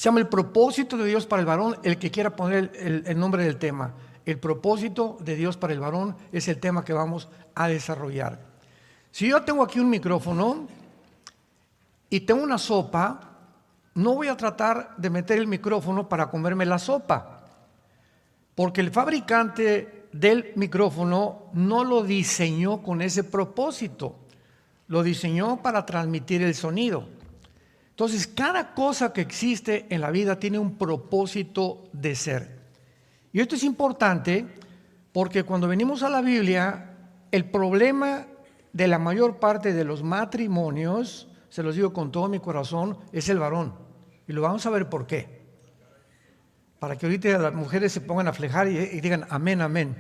Se llama el propósito de Dios para el varón. El que quiera poner el nombre del tema, el propósito de Dios para el varón, es el tema que vamos a desarrollar. Si yo tengo aquí un micrófono y tengo una sopa, no voy a tratar de meter el micrófono para comerme la sopa, porque el fabricante del micrófono no lo diseñó con ese propósito, lo diseñó para transmitir el sonido. Entonces, cada cosa que existe en la vida tiene un propósito de ser. Y esto es importante porque cuando venimos a la Biblia, el problema de la mayor parte de los matrimonios, se los digo con todo mi corazón, es el varón. Y lo vamos a ver por qué. Para que ahorita las mujeres se pongan a flejar y digan amén, amén.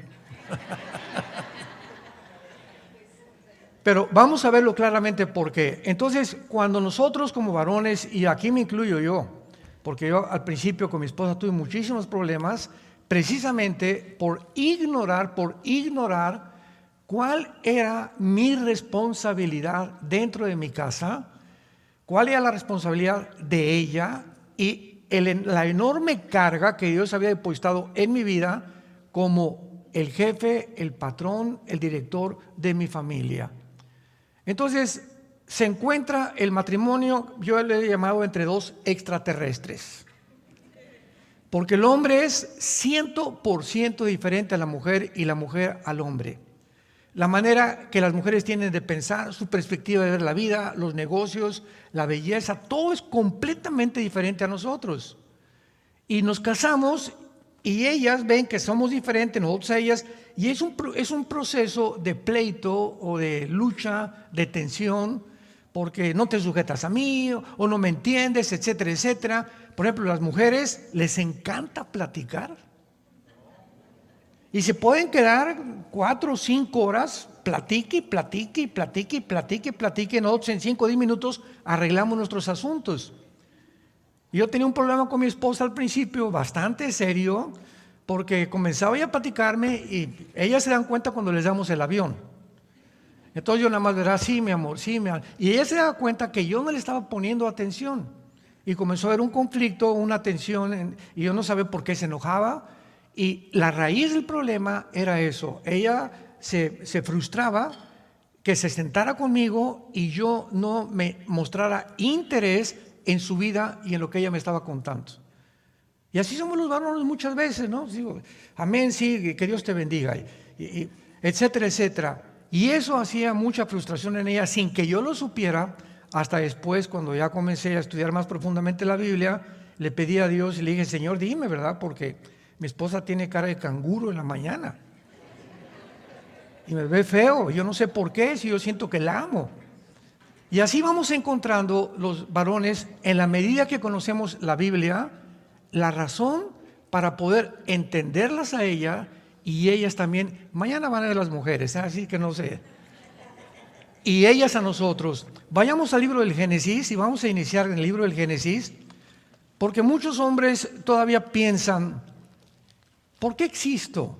Pero vamos a verlo claramente por qué. Entonces, cuando nosotros como varones, y aquí me incluyo yo, porque yo al principio con mi esposa tuve muchísimos problemas, precisamente por ignorar cuál era mi responsabilidad dentro de mi casa, cuál era la responsabilidad de ella y la enorme carga que Dios había depositado en mi vida como el jefe, el patrón, el director de mi familia. Entonces se encuentra el matrimonio, yo le he llamado entre dos extraterrestres, porque el hombre es 100% diferente a la mujer y la mujer al hombre. La manera que las mujeres tienen de pensar, su perspectiva de ver la vida, los negocios, la belleza, todo es completamente diferente a nosotros. Y nos casamos y ellas ven que somos diferentes, nosotros a ellas, y es un proceso de pleito o de lucha, de tensión, porque no te sujetas a mí o no me entiendes, etcétera, etcétera. Por ejemplo, las mujeres les encanta platicar. Y se pueden quedar 4 o 5 horas, platique. Nosotros en 5 o 10 minutos arreglamos nuestros asuntos. Yo tenía un problema con mi esposa al principio, bastante serio, porque comenzaba ella a platicarme y ellas se dan cuenta cuando les damos el avión. Entonces yo nada más verá, sí, mi amor, sí, mi amor. Y ella se daba cuenta que yo no le estaba poniendo atención. Y comenzó a haber un conflicto, una tensión, y yo no sabía por qué se enojaba. Y la raíz del problema era eso. Ella se frustraba que se sentara conmigo y yo no me mostrara interés en su vida y en lo que ella me estaba contando. Y así somos los varones muchas veces, ¿no? Digo, amén, sí, que Dios te bendiga, etcétera, etcétera. Y eso hacía mucha frustración en ella sin que yo lo supiera. Hasta después, cuando ya comencé a estudiar más profundamente la Biblia, le pedí a Dios y le dije, Señor, dime, ¿verdad? Porque mi esposa tiene cara de canguro en la mañana y me ve feo, yo no sé por qué, si yo siento que la amo. Y así vamos encontrando los varones, en la medida que conocemos la Biblia, la razón para poder entenderlas a ella y ellas también. Mañana van a ver las mujeres, así que no sé. Y ellas a nosotros. Vayamos al libro del Génesis y vamos a iniciar en el libro del Génesis, porque muchos hombres todavía piensan, ¿por qué existo?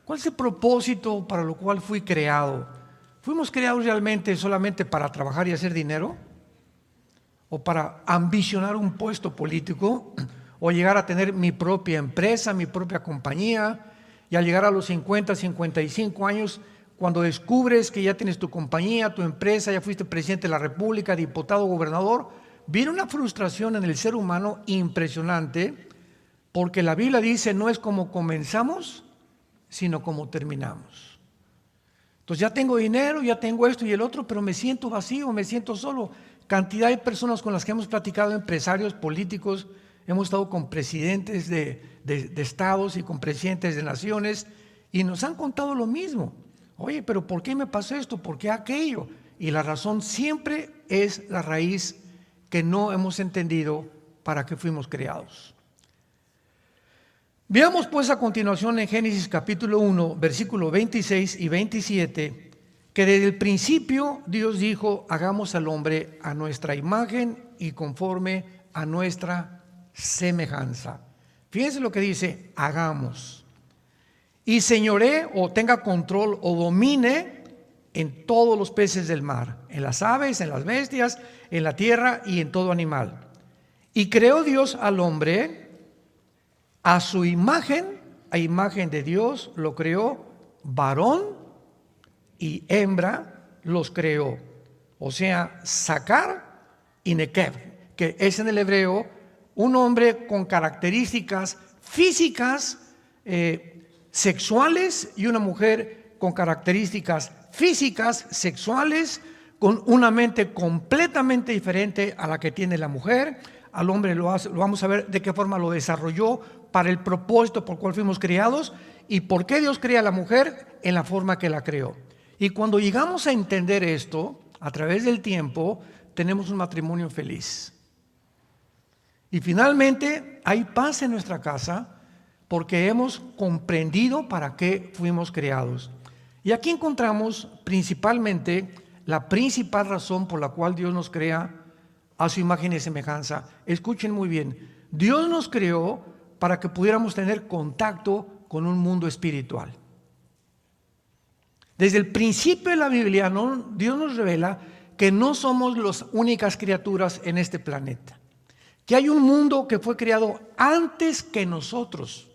¿Cuál es el propósito para lo cual fui creado? ¿Fuimos creados realmente solamente para trabajar y hacer dinero? ¿O para ambicionar un puesto político? ¿O llegar a tener mi propia empresa, mi propia compañía? Y al llegar a los 50, 55 años, cuando descubres que ya tienes tu compañía, tu empresa, ya fuiste presidente de la República, diputado, gobernador, viene una frustración en el ser humano impresionante, porque la Biblia dice, no es como comenzamos, sino como terminamos. Entonces ya tengo dinero, ya tengo esto y el otro, pero me siento vacío, me siento solo. Cantidad de personas con las que hemos platicado, empresarios, políticos, hemos estado con presidentes de estados y con presidentes de naciones y nos han contado lo mismo. Oye, pero ¿por qué me pasó esto? ¿Por qué aquello? Y la razón siempre es la raíz que no hemos entendido para qué fuimos creados. Veamos pues a continuación en Génesis capítulo 1, versículo 26 y 27, que desde el principio Dios dijo, hagamos al hombre a nuestra imagen y conforme a nuestra semejanza. Fíjense lo que dice, hagamos. Y señoree o tenga control o domine en todos los peces del mar, en las aves, en las bestias, en la tierra y en todo animal. Y creó Dios al hombre a su imagen, a imagen de Dios lo creó, varón y hembra los creó. O sea, Sacar y Nekeb, que es en el hebreo un hombre con características físicas, sexuales, y una mujer con características físicas, sexuales, con una mente completamente diferente a la que tiene la mujer. Al hombre lo vamos a ver de qué forma lo desarrolló para el propósito por el cual fuimos creados y por qué Dios crea a la mujer en la forma que la creó. Y cuando llegamos a entender esto, a través del tiempo, tenemos un matrimonio feliz. Y finalmente hay paz en nuestra casa porque hemos comprendido para qué fuimos creados. Y aquí encontramos principalmente la principal razón por la cual Dios nos crea a su imagen y semejanza. Escuchen muy bien, Dios nos creó para que pudiéramos tener contacto con un mundo espiritual. Desde el principio de la Biblia, Dios nos revela que no somos las únicas criaturas en este planeta, que hay un mundo que fue creado antes que nosotros.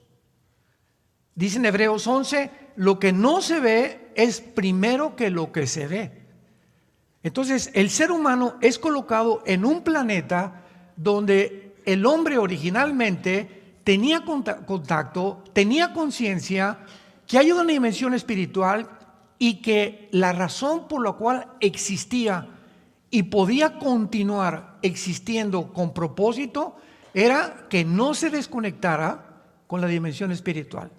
Dice en Hebreos 11, lo que no se ve es primero que lo que se ve. Entonces, el ser humano es colocado en un planeta donde el hombre originalmente tenía contacto, tenía conciencia, que hay una dimensión espiritual y que la razón por la cual existía y podía continuar existiendo con propósito era que no se desconectara con la dimensión espiritual.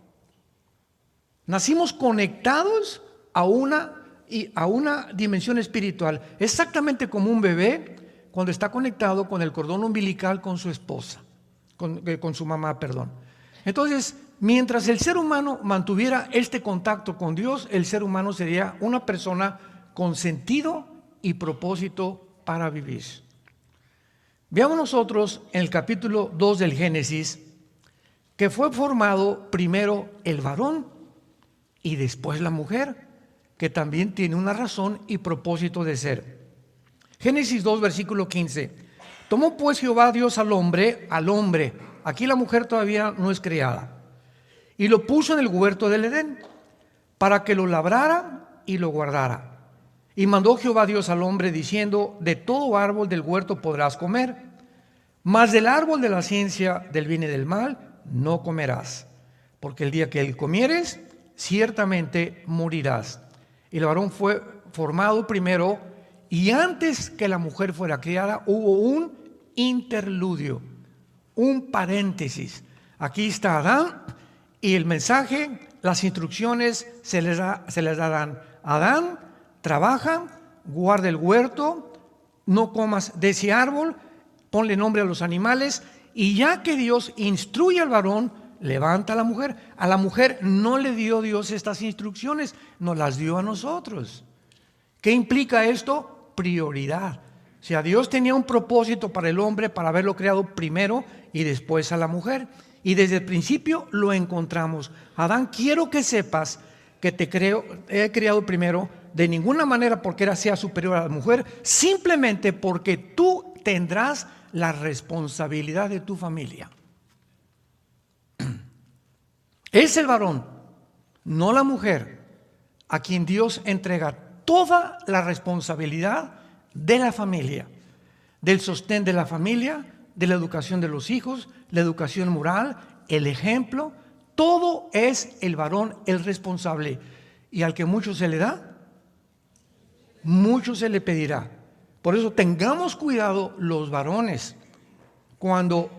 Nacimos conectados a una dimensión espiritual, exactamente como un bebé cuando está conectado con el cordón umbilical con su esposa, con su mamá, perdón. Entonces, mientras el ser humano mantuviera este contacto con Dios, el ser humano sería una persona con sentido y propósito para vivir. Veamos nosotros en el capítulo 2 del Génesis que fue formado primero el varón y después la mujer, que también tiene una razón y propósito de ser. Génesis 2, versículo 15. Tomó pues Jehová Dios al hombre, aquí la mujer todavía no es creada, y lo puso en el huerto del Edén, para que lo labrara y lo guardara. Y mandó Jehová Dios al hombre, diciendo, de todo árbol del huerto podrás comer, mas del árbol de la ciencia del bien y del mal no comerás, porque el día que él comieres, ciertamente morirás. Y el varón fue formado primero, y antes que la mujer fuera criada, hubo un interludio, un paréntesis. Aquí está Adán, y el mensaje, las instrucciones se les darán. Adán, trabaja, guarda el huerto, no comas de ese árbol, ponle nombre a los animales, y ya que Dios instruye al varón, levanta a la mujer. A la mujer no le dio Dios estas instrucciones, nos las dio a nosotros. ¿Qué implica esto? Prioridad. O sea, Dios tenía un propósito para el hombre, para haberlo creado primero y después a la mujer. Y desde el principio lo encontramos. Adán, quiero que sepas que he creado primero, de ninguna manera porque sea superior a la mujer, simplemente porque tú tendrás la responsabilidad de tu familia. Es el varón, no la mujer, a quien Dios entrega toda la responsabilidad de la familia, del sostén de la familia, de la educación de los hijos, la educación moral, el ejemplo. Todo es el varón el responsable. Y al que mucho se le da, mucho se le pedirá. Por eso tengamos cuidado los varones cuando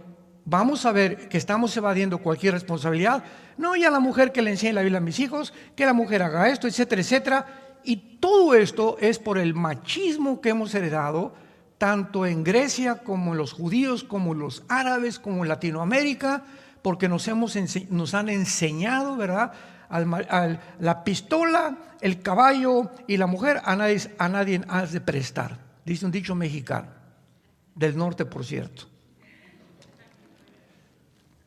vamos a ver que estamos evadiendo cualquier responsabilidad. No, y a la mujer que le enseñe la Biblia a mis hijos, que la mujer haga esto, etcétera, etcétera. Y todo esto es por el machismo que hemos heredado, tanto en Grecia como en los judíos, como en los árabes, como en Latinoamérica, porque nos han enseñado, ¿verdad? La pistola, el caballo y la mujer a nadie has de prestar. Dice un dicho mexicano, del norte por cierto.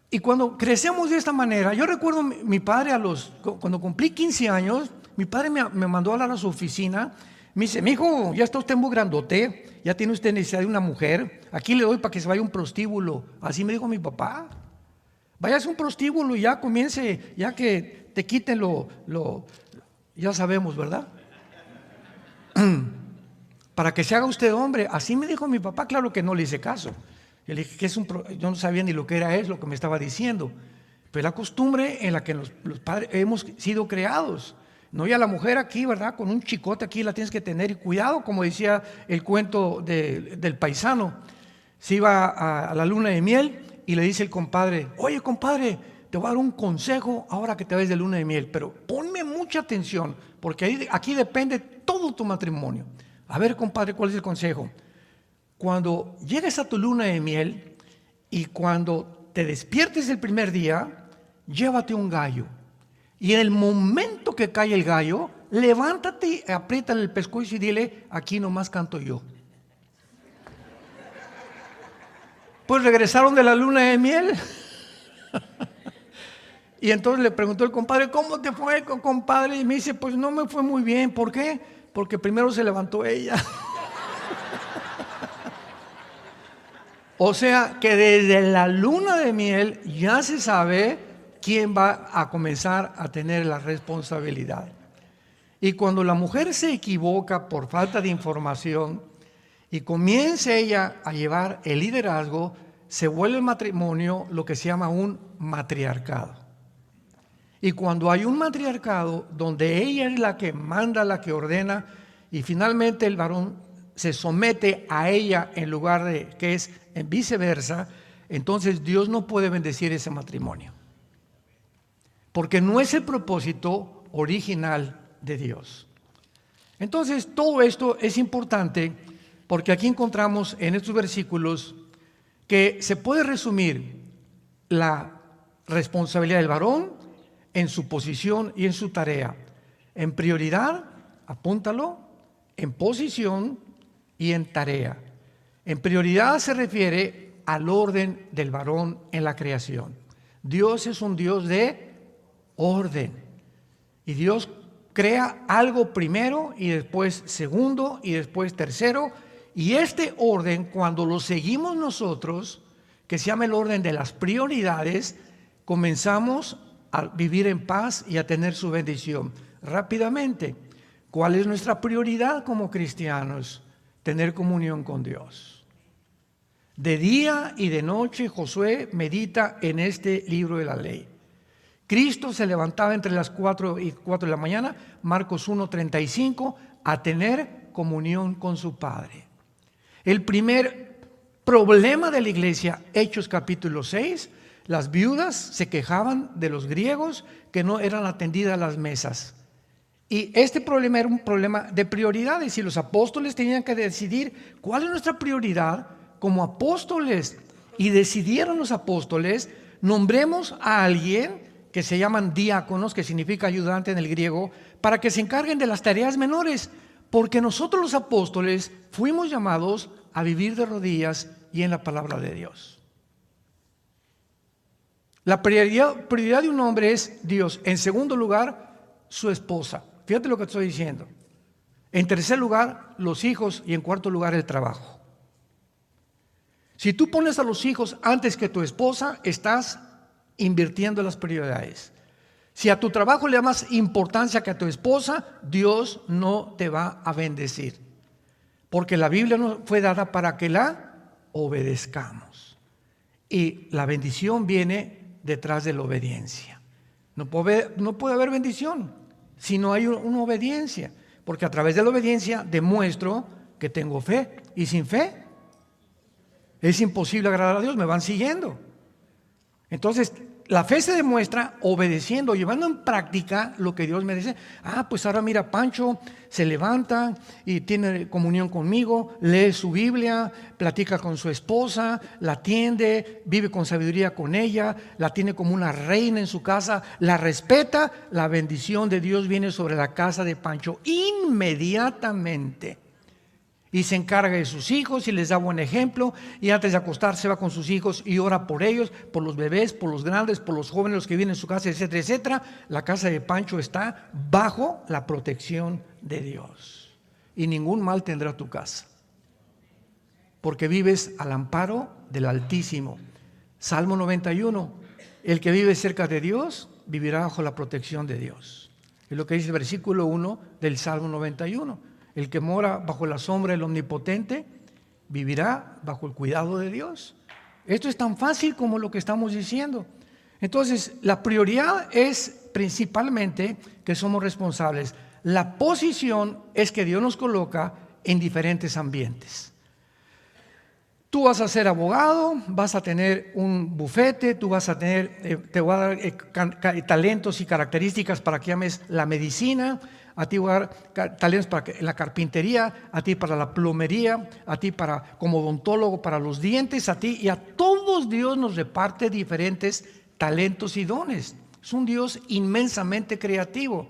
Y cuando crecemos de esta manera, yo recuerdo mi padre cuando cumplí 15 años, mi padre me mandó a hablar a su oficina Me dice, mijo, ya está usted muy grandote, ya tiene usted necesidad de una mujer, aquí le doy para que se vaya a un prostíbulo. Así me dijo mi papá. Váyase a un prostíbulo y ya comience, ya que te quiten ya sabemos, ¿verdad? Para que se haga usted hombre. Así me dijo mi papá. Claro que no le hice caso. Yo le dije que yo no sabía ni lo que era lo que me estaba diciendo. Pero la costumbre en la que los padres hemos sido creados. No, y a la mujer aquí, ¿verdad? Con un chicote aquí la tienes que tener. Y cuidado, como decía el cuento del paisano. Se iba a la luna de miel y le dice el compadre, oye compadre, te voy a dar un consejo ahora que te ves de luna de miel, pero ponme mucha atención, porque aquí depende todo tu matrimonio. A ver, compadre, ¿cuál es el consejo? Cuando llegues a tu luna de miel y cuando te despiertes el primer día, llévate un gallo. Y en el momento que cae el gallo, levántate, apriétale el pescuezo y dile, aquí nomás canto yo. Pues regresaron de la luna de miel. Y entonces le preguntó el compadre, ¿cómo te fue, compadre? Y me dice, pues no me fue muy bien. ¿Por qué? Porque primero se levantó ella. O sea que desde la luna de miel ya se sabe quién va a comenzar a tener la responsabilidad. Y cuando la mujer se equivoca por falta de información y comienza ella a llevar el liderazgo, se vuelve el matrimonio lo que se llama un matriarcado. Y cuando hay un matriarcado donde ella es la que manda, la que ordena, y finalmente el varón se somete a ella en lugar de que es en viceversa, entonces Dios no puede bendecir ese matrimonio. Porque no es el propósito original de Dios. Entonces todo esto es importante porque aquí encontramos en estos versículos que se puede resumir la responsabilidad del varón en su posición y en su tarea. En prioridad, apúntalo, en posición y en tarea. En prioridad se refiere al orden del varón en la creación. Dios es un Dios de orden. Y Dios crea algo primero y después segundo y después tercero. Y este orden, cuando lo seguimos nosotros, que se llama el orden de las prioridades, comenzamos a vivir en paz y a tener su bendición. Rápidamente, ¿cuál es nuestra prioridad como cristianos? Tener comunión con Dios. De día y de noche Josué medita en este libro de la ley. Cristo se levantaba entre las 4 y 4 de la mañana, Marcos 1:35, a tener comunión con su Padre. El primer problema de la iglesia, Hechos capítulo 6, las viudas se quejaban de los griegos que no eran atendidas las mesas. Y este problema era un problema de prioridades y los apóstoles tenían que decidir cuál es nuestra prioridad como apóstoles. Y decidieron los apóstoles, nombremos a alguien que se llaman diáconos, que significa ayudante en el griego, para que se encarguen de las tareas menores, porque nosotros los apóstoles fuimos llamados a vivir de rodillas y en la palabra de Dios. La prioridad de un hombre es Dios. En segundo lugar, su esposa. Fíjate lo que estoy diciendo. En tercer lugar, los hijos, y en cuarto lugar, el trabajo. Si tú pones a los hijos antes que tu esposa, estás invirtiendo las prioridades. Si a tu trabajo le da más importancia que a tu esposa, Dios no te va a bendecir. Porque la Biblia no fue dada para que la obedezcamos. Y la bendición viene detrás de la obediencia. No puede haber bendición si no hay una obediencia. Porque a través de la obediencia demuestro que tengo fe. Y sin fe es imposible agradar a Dios. Me van siguiendo. Entonces, la fe se demuestra obedeciendo, llevando en práctica lo que Dios me dice. Pues ahora mira, Pancho se levanta y tiene comunión conmigo, lee su Biblia, platica con su esposa, la atiende, vive con sabiduría con ella, la tiene como una reina en su casa, la respeta. La bendición de Dios viene sobre la casa de Pancho inmediatamente. Y se encarga de sus hijos y les da buen ejemplo. Y antes de acostarse va con sus hijos y ora por ellos, por los bebés, por los grandes, por los jóvenes, los que viven en su casa, etcétera, etcétera. La casa de Pancho está bajo la protección de Dios. y ningún mal tendrá tu casa, porque vives al amparo del Altísimo. Salmo 91, el que vive cerca de Dios vivirá bajo la protección de Dios. Es lo que dice el versículo 1 del Salmo 91. El que mora bajo la sombra del Omnipotente vivirá bajo el cuidado de Dios. Esto es tan fácil como lo que estamos diciendo. Entonces, la prioridad es principalmente que somos responsables. La posición es que Dios nos coloca en diferentes ambientes. Tú vas a ser abogado, vas a tener un bufete, tú vas a tener, te voy a dar talentos y características para que ames la medicina, a ti voy a dar talentos para la carpintería, a ti para la plomería, a ti para como odontólogo para los dientes, a ti y a todos Dios nos reparte diferentes talentos y dones. Es un Dios inmensamente creativo.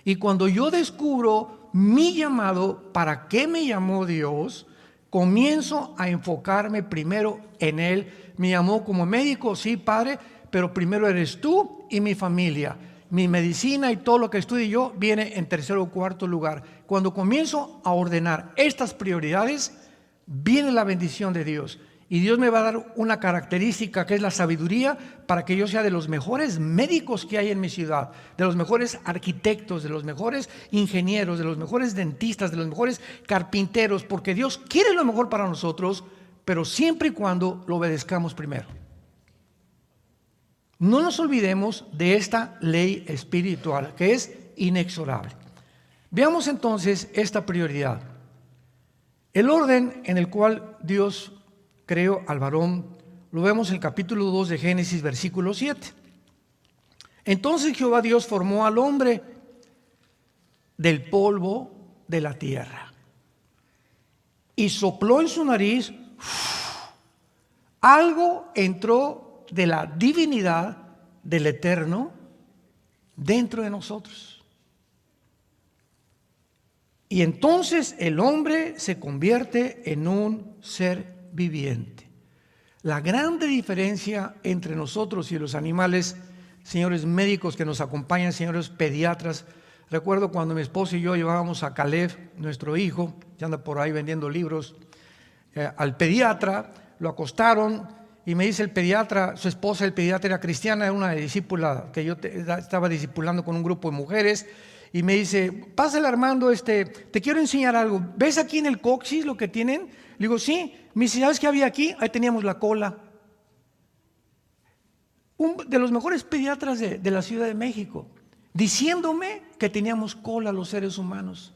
Y cuando yo descubro mi llamado, ¿para qué me llamó Dios? Comienzo a enfocarme primero en Él. Me llamó como médico, sí, Padre, pero primero eres tú y mi familia. Mi medicina y todo lo que estudie yo viene en tercer o cuarto lugar. Cuando comienzo a ordenar estas prioridades, viene la bendición de Dios. Y Dios me va a dar una característica que es la sabiduría para que yo sea de los mejores médicos que hay en mi ciudad, de los mejores arquitectos, de los mejores ingenieros, de los mejores dentistas, de los mejores carpinteros, porque Dios quiere lo mejor para nosotros, pero siempre y cuando lo obedezcamos primero. No nos olvidemos de esta ley espiritual que es inexorable. Veamos entonces esta prioridad. El orden en el cual Dios creó al varón, lo vemos en el capítulo 2 de Génesis, versículo 7. Entonces Jehová Dios formó al hombre del polvo de la tierra y sopló en su nariz, algo entró de la divinidad del Eterno dentro de nosotros. Y entonces el hombre se convierte en un ser viviente. La grande diferencia entre nosotros y los animales, señores médicos que nos acompañan, señores pediatras. Recuerdo cuando mi esposo y yo llevábamos a Caleb, nuestro hijo, que anda por ahí vendiendo libros, al pediatra, lo acostaron y me dice el pediatra, su esposa, el pediatra era cristiana, era una discípula que yo estaba discipulando con un grupo de mujeres, y me dice, pásale Armando, te quiero enseñar algo. ¿Ves aquí en el coxis lo que tienen? Le digo, sí. Me dice, ¿sabes qué había aquí? Ahí teníamos la cola. De los mejores pediatras de la Ciudad de México, diciéndome que teníamos cola los seres humanos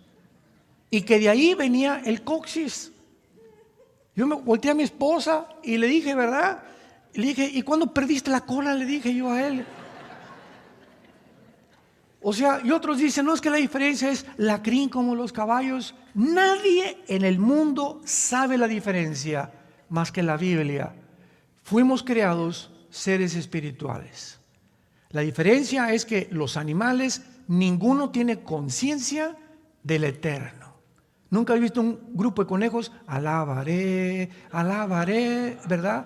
y que de ahí venía el coxis. Yo me volteé a mi esposa y le dije, ¿verdad? Le dije, ¿y cuándo perdiste la cola? Le dije yo a él. O sea, y otros dicen, no, es que la diferencia es la crin como los caballos. Nadie en el mundo sabe la diferencia más que la Biblia. Fuimos creados seres espirituales. La diferencia es que los animales, ninguno tiene conciencia del Eterno. Nunca he visto un grupo de conejos, alabaré, alabaré, ¿verdad?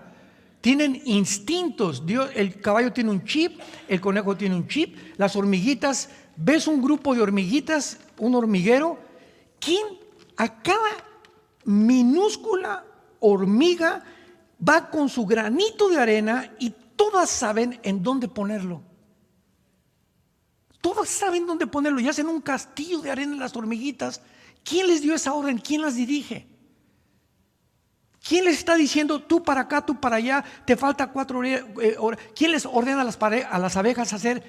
Tienen instintos. Dios, el caballo tiene un chip, el conejo tiene un chip, las hormiguitas, ves un grupo de hormiguitas, un hormiguero, ¿quién a cada minúscula hormiga va con su granito de arena y todas saben en dónde ponerlo? Todas saben dónde ponerlo y hacen un castillo de arena en las hormiguitas. ¿Quién les dio esa orden? ¿Quién las dirige? ¿Quién les está diciendo tú para acá, tú para allá, te falta 4 horas? ¿Quién les ordena a las abejas hacer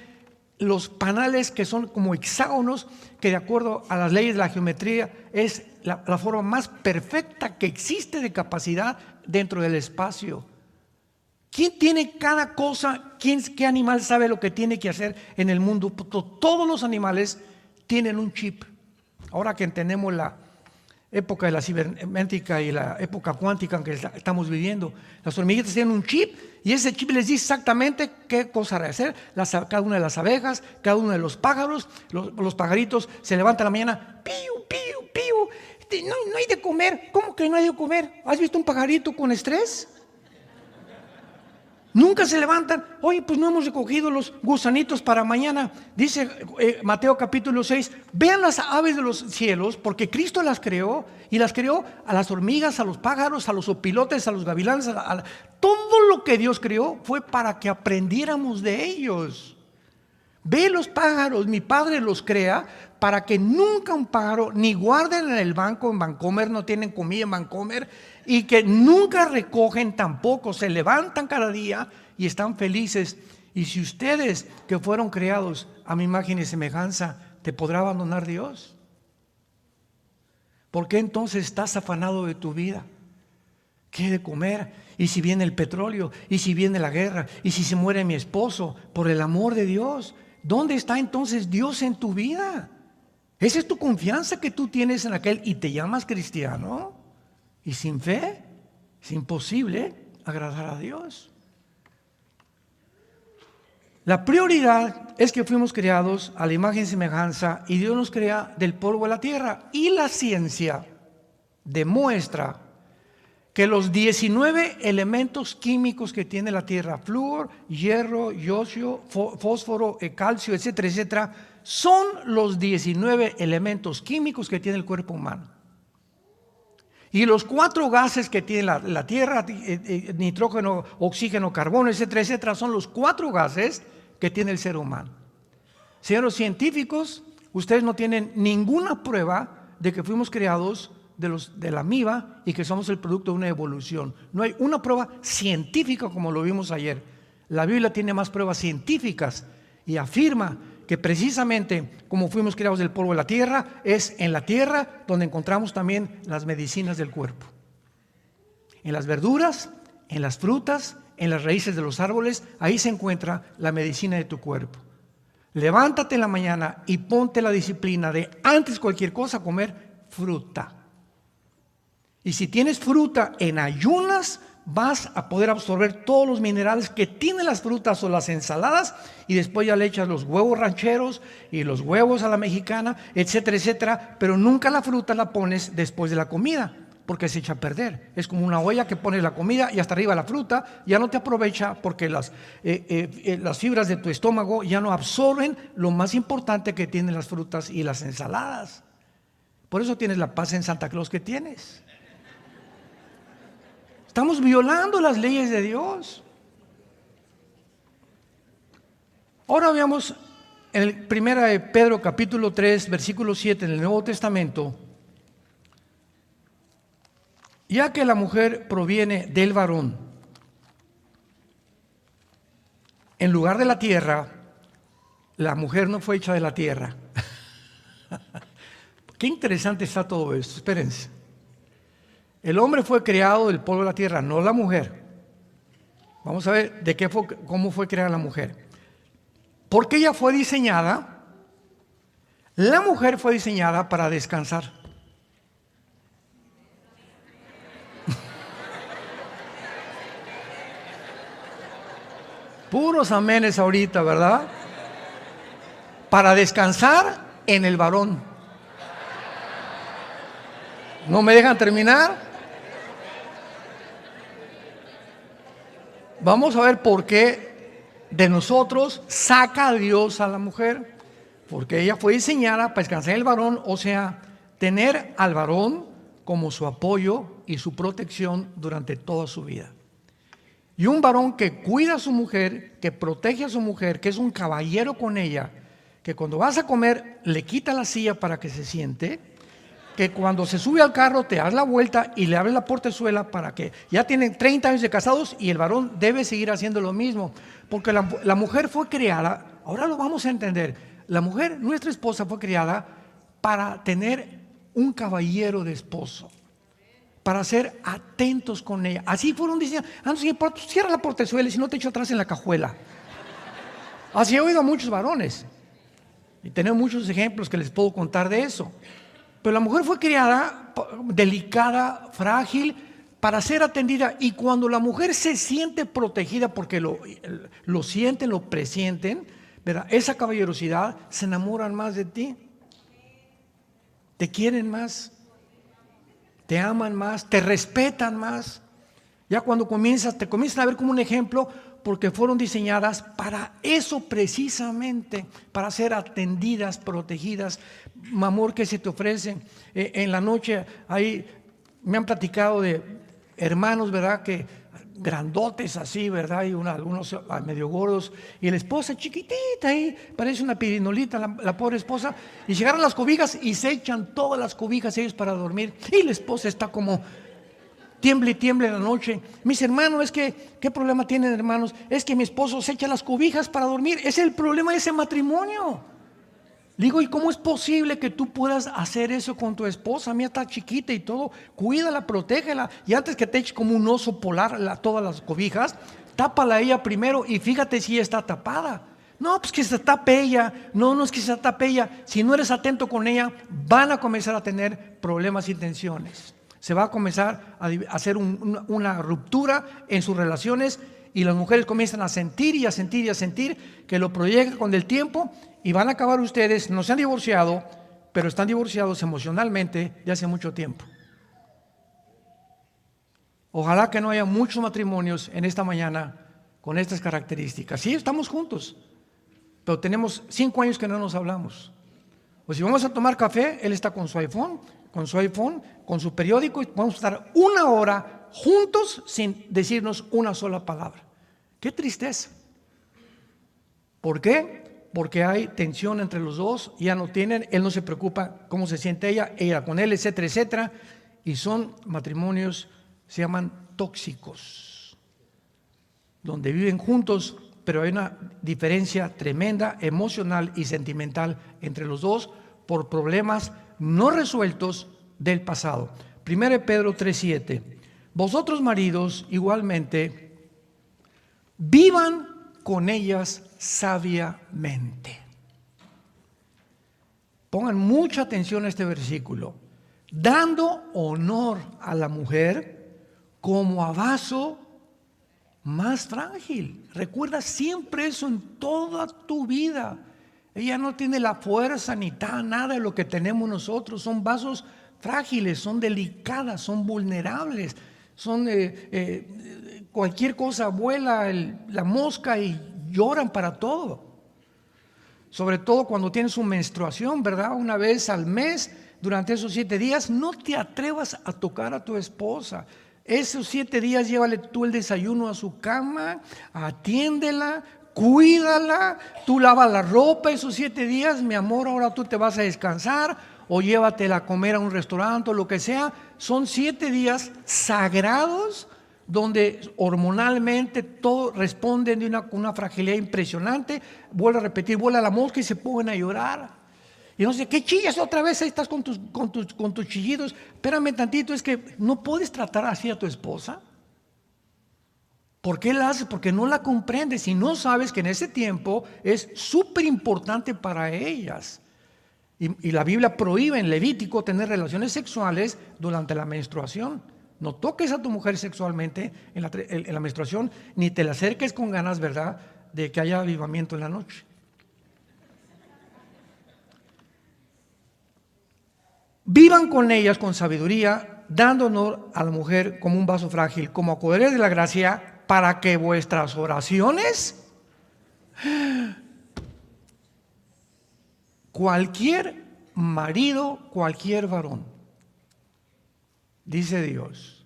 los panales que son como hexágonos, que de acuerdo a las leyes de la geometría es la forma más perfecta que existe de capacidad dentro del espacio? ¿Quién tiene cada cosa? ¿Qué animal sabe lo que tiene que hacer en el mundo? Todos los animales tienen un chip. Ahora que entendemos la época de la cibernética y la época cuántica en que estamos viviendo, las hormiguitas tienen un chip y ese chip les dice exactamente qué cosa hacer. Cada una de las abejas, cada uno de los pájaros, los pajaritos se levantan a la mañana, piu, piu, piu, no hay de comer. ¿Cómo que no hay de comer? ¿Has visto un pajarito con estrés? Nunca se levantan. Oye, pues no hemos recogido los gusanitos para mañana. Dice Mateo capítulo 6, vean las aves de los cielos, porque Cristo las creó, y las creó a las hormigas, a los pájaros, a los opilotes, a los gavilanes. Todo lo que Dios creó fue para que aprendiéramos de ellos. Ve los pájaros, mi Padre los crea para que nunca un pájaro ni guarden en el banco en Vancomer, no tienen comida en Vancomer, y que nunca recogen tampoco, se levantan cada día y están felices. Y si ustedes que fueron creados a mi imagen y semejanza, ¿te podrá abandonar Dios? ¿Por qué entonces estás afanado de tu vida? ¿Qué de comer? ¿Y si viene el petróleo? ¿Y si viene la guerra? ¿Y si se muere mi esposo? Por el amor de Dios, ¿dónde está entonces Dios en tu vida? Esa es tu confianza que tú tienes en aquel y te llamas cristiano. Y sin fe es imposible agradar a Dios. La prioridad es que fuimos creados a la imagen y semejanza, y Dios nos crea del polvo de la tierra. Y la ciencia demuestra que los 19 elementos químicos que tiene la tierra, flúor, hierro, yodio, fósforo, calcio, etcétera, etcétera, son los 19 elementos químicos que tiene el cuerpo humano. Y los 4 gases que tiene la tierra, nitrógeno, oxígeno, carbono, etcétera, etcétera, son los 4 gases que tiene el ser humano. Señores científicos, ustedes no tienen ninguna prueba de que fuimos creados de la amiba y que somos el producto de una evolución. No hay una prueba científica como lo vimos ayer. La Biblia tiene más pruebas científicas y afirma que precisamente como fuimos creados del polvo de la tierra, es en la tierra donde encontramos también las medicinas del cuerpo. En las verduras, en las frutas, en las raíces de los árboles, ahí se encuentra la medicina de tu cuerpo. Levántate en la mañana y ponte la disciplina de antes cualquier cosa comer fruta. Y si tienes fruta en ayunas, vas a poder absorber todos los minerales que tienen las frutas o las ensaladas, y después ya le echas los huevos rancheros y los huevos a la mexicana, etcétera, etcétera, pero nunca la fruta la pones después de la comida, porque se echa a perder. Es como una olla que pones la comida y hasta arriba la fruta, ya no te aprovecha porque las fibras de tu estómago ya no absorben lo más importante que tienen las frutas y las ensaladas. Por eso tienes la paz en Santa Claus que tienes. Estamos violando las leyes de Dios. Ahora veamos en el 1 de Pedro capítulo 3 versículo 7 en el Nuevo Testamento. Ya que la mujer proviene del varón, en lugar de la tierra, la mujer no fue hecha de la tierra. Qué interesante está todo esto, espérense. El hombre fue creado del polvo de la tierra, no la mujer. Vamos a ver cómo fue creada la mujer. Porque ella fue diseñada, la mujer fue diseñada para descansar. Puros amenes ahorita, ¿verdad? Para descansar en el varón. ¿No me dejan terminar? Vamos a ver por qué de nosotros saca a Dios a la mujer. Porque ella fue diseñada para descansar en el varón, o sea, tener al varón como su apoyo y su protección durante toda su vida. Y un varón que cuida a su mujer, que protege a su mujer, que es un caballero con ella, que cuando vas a comer le quita la silla para que se siente, que cuando se sube al carro te das la vuelta y le abres la portezuela para que ya tienen 30 años de casados, y el varón debe seguir haciendo lo mismo, porque la mujer fue creada, ahora lo vamos a entender, la mujer, nuestra esposa, fue creada para tener un caballero de esposo, para ser atentos con ella. Así fueron diseñados. Cierra la portezuela y si no te echo atrás en la cajuela. Así he oído a muchos varones y tenemos muchos ejemplos que les puedo contar de eso. Pero la mujer fue creada delicada, frágil, para ser atendida. Y cuando la mujer se siente protegida, porque lo sienten, lo presienten, ¿verdad? Esa caballerosidad, se enamoran más de ti, te quieren más, te aman más, te respetan más. Ya cuando te comienzan a ver como un ejemplo, porque fueron diseñadas para eso precisamente, para ser atendidas, protegidas. Amor que se te ofrece en la noche. Ahí me han platicado de hermanos, ¿verdad? Que grandotes así, ¿verdad? Y algunos medio gordos. Y la esposa chiquitita ahí, parece una pirinolita, la pobre esposa. Y llegaron las cobijas y se echan todas las cobijas ellos para dormir. Y la esposa está como tiemble y tiemble en la noche. Mis hermanos, es que, ¿qué problema tienen, hermanos? Es que mi esposo se echa las cobijas para dormir. Ese es el problema de ese matrimonio. Digo, ¿y cómo es posible que tú puedas hacer eso con tu esposa? Mía está chiquita y todo. Cuídala, protégela. Y antes que te eche como un oso polar todas las cobijas, tápala ella primero y fíjate si ella está tapada. No, pues que se tape ella. No, no es que se tape ella. Si no eres atento con ella, van a comenzar a tener problemas y tensiones. Se va a comenzar a hacer una ruptura en sus relaciones y las mujeres comienzan a sentir y a sentir y a sentir que lo proyectan con el tiempo y van a acabar ustedes, no se han divorciado, pero están divorciados emocionalmente de hace mucho tiempo. Ojalá que no haya muchos matrimonios en esta mañana con estas características. Sí, estamos juntos, pero tenemos 5 años que no nos hablamos. O si vamos a tomar café, él está con su iPhone, con su periódico, y vamos a estar 1 hora juntos sin decirnos una sola palabra. ¡Qué tristeza! ¿Por qué? Porque hay tensión entre los dos, ya no tienen, él no se preocupa cómo se siente ella con él, etcétera, etcétera. Y son matrimonios, se llaman tóxicos, donde viven juntos, pero hay una diferencia tremenda emocional y sentimental entre los dos por problemas no resueltos del pasado. 1 Pedro 3:7. Vosotros maridos igualmente vivan con ellas sabiamente. Pongan mucha atención a este versículo. Dando honor a la mujer como a vaso más frágil. Recuerda siempre eso en toda tu vida. Ella no tiene la fuerza ni nada de lo que tenemos nosotros. Son vasos frágiles, son delicadas, son vulnerables. Son cualquier cosa vuela la mosca y lloran para todo. Sobre todo cuando tienes su menstruación, ¿verdad? Una vez al mes, durante esos 7 días, no te atrevas a tocar a tu esposa. Esos 7 días llévale tú el desayuno a su cama, atiéndela, cuídala, tú lavas la ropa esos 7 días, mi amor, ahora tú te vas a descansar o llévatela a comer a un restaurante o lo que sea. Son 7 días sagrados donde hormonalmente todo responde de una fragilidad impresionante. Vuelvo a repetir, vuela la mosca y se ponen a llorar. Y no sé, ¿qué chillas otra vez? Ahí estás con tus chillidos. Espérame tantito, es que no puedes tratar así a tu esposa. ¿Por qué la haces? Porque no la comprendes y no sabes que en ese tiempo es súper importante para ellas. Y la Biblia prohíbe en Levítico tener relaciones sexuales durante la menstruación. No toques a tu mujer sexualmente en la menstruación, ni te la acerques con ganas, ¿verdad?, de que haya avivamiento en la noche. Vivan con ellas con sabiduría, dando honor a la mujer como un vaso frágil, como acogedores de la gracia, para que vuestras oraciones, cualquier marido, cualquier varón, dice Dios,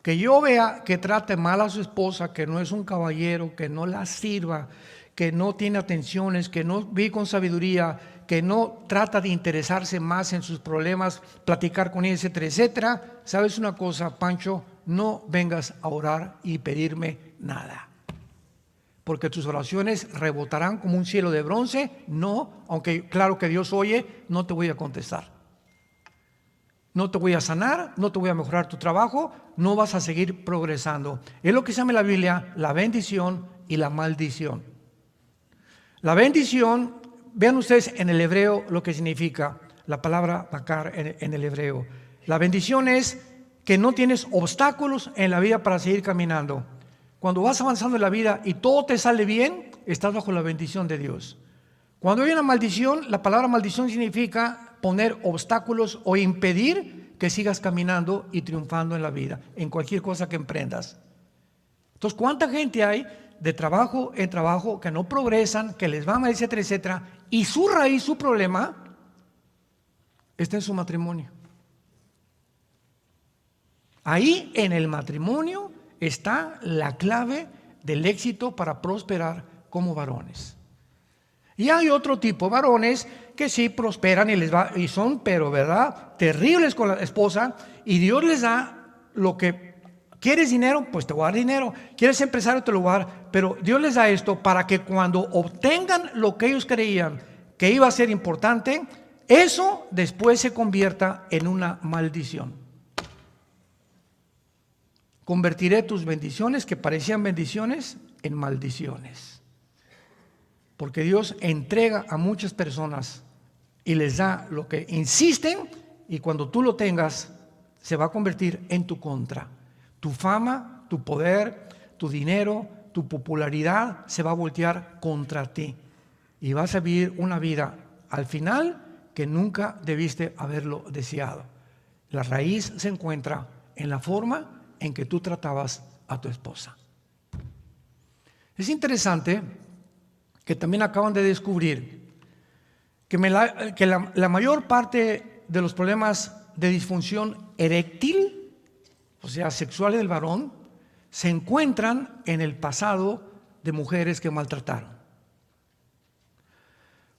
que yo vea que trate mal a su esposa, que no es un caballero, que no la sirva, que no tiene atenciones, que no vive con sabiduría, que no trata de interesarse más en sus problemas, platicar con ella, etcétera, etcétera. ¿Sabes una cosa, Pancho? No vengas a orar y pedirme nada, porque tus oraciones rebotarán como un cielo de bronce. No, aunque claro que Dios oye, no te voy a contestar. No te voy a sanar, no te voy a mejorar tu trabajo, no vas a seguir progresando. Es lo que se llama en la Biblia la bendición y la maldición. La bendición, vean ustedes en el hebreo lo que significa la palabra bakar en el hebreo. La bendición es que no tienes obstáculos en la vida para seguir caminando. Cuando vas avanzando en la vida y todo te sale bien, estás bajo la bendición de Dios. Cuando hay una maldición, la palabra maldición significa poner obstáculos o impedir que sigas caminando y triunfando en la vida, en cualquier cosa que emprendas. Entonces, ¿cuánta gente hay de trabajo en trabajo, que no progresan, que les va mal, etcétera, etcétera, y su raíz, su problema, está en su matrimonio. Ahí en el matrimonio está la clave del éxito para prosperar como varones. Y hay otro tipo de varones que sí prosperan y les va, y son, pero verdad, terribles con la esposa, y Dios les da lo que quieres. Dinero, pues te voy a dar dinero. Quieres empresario, te lo voy a dar. Pero Dios les da esto para que cuando obtengan lo que ellos creían que iba a ser importante, eso después se convierta en una maldición. Convertiré tus bendiciones que parecían bendiciones en maldiciones. Porque Dios entrega a muchas personas y les da lo que insisten, y cuando tú lo tengas se va a convertir en tu contra. Tu fama, tu poder, tu dinero, tu popularidad se va a voltear contra ti y vas a vivir una vida al final que nunca debiste haberlo deseado. La raíz se encuentra en la forma en que tú tratabas a tu esposa. Es interesante que también acaban de descubrir que la mayor parte de los problemas de disfunción eréctil, o sea, sexuales del varón, se encuentran en el pasado de mujeres que maltrataron.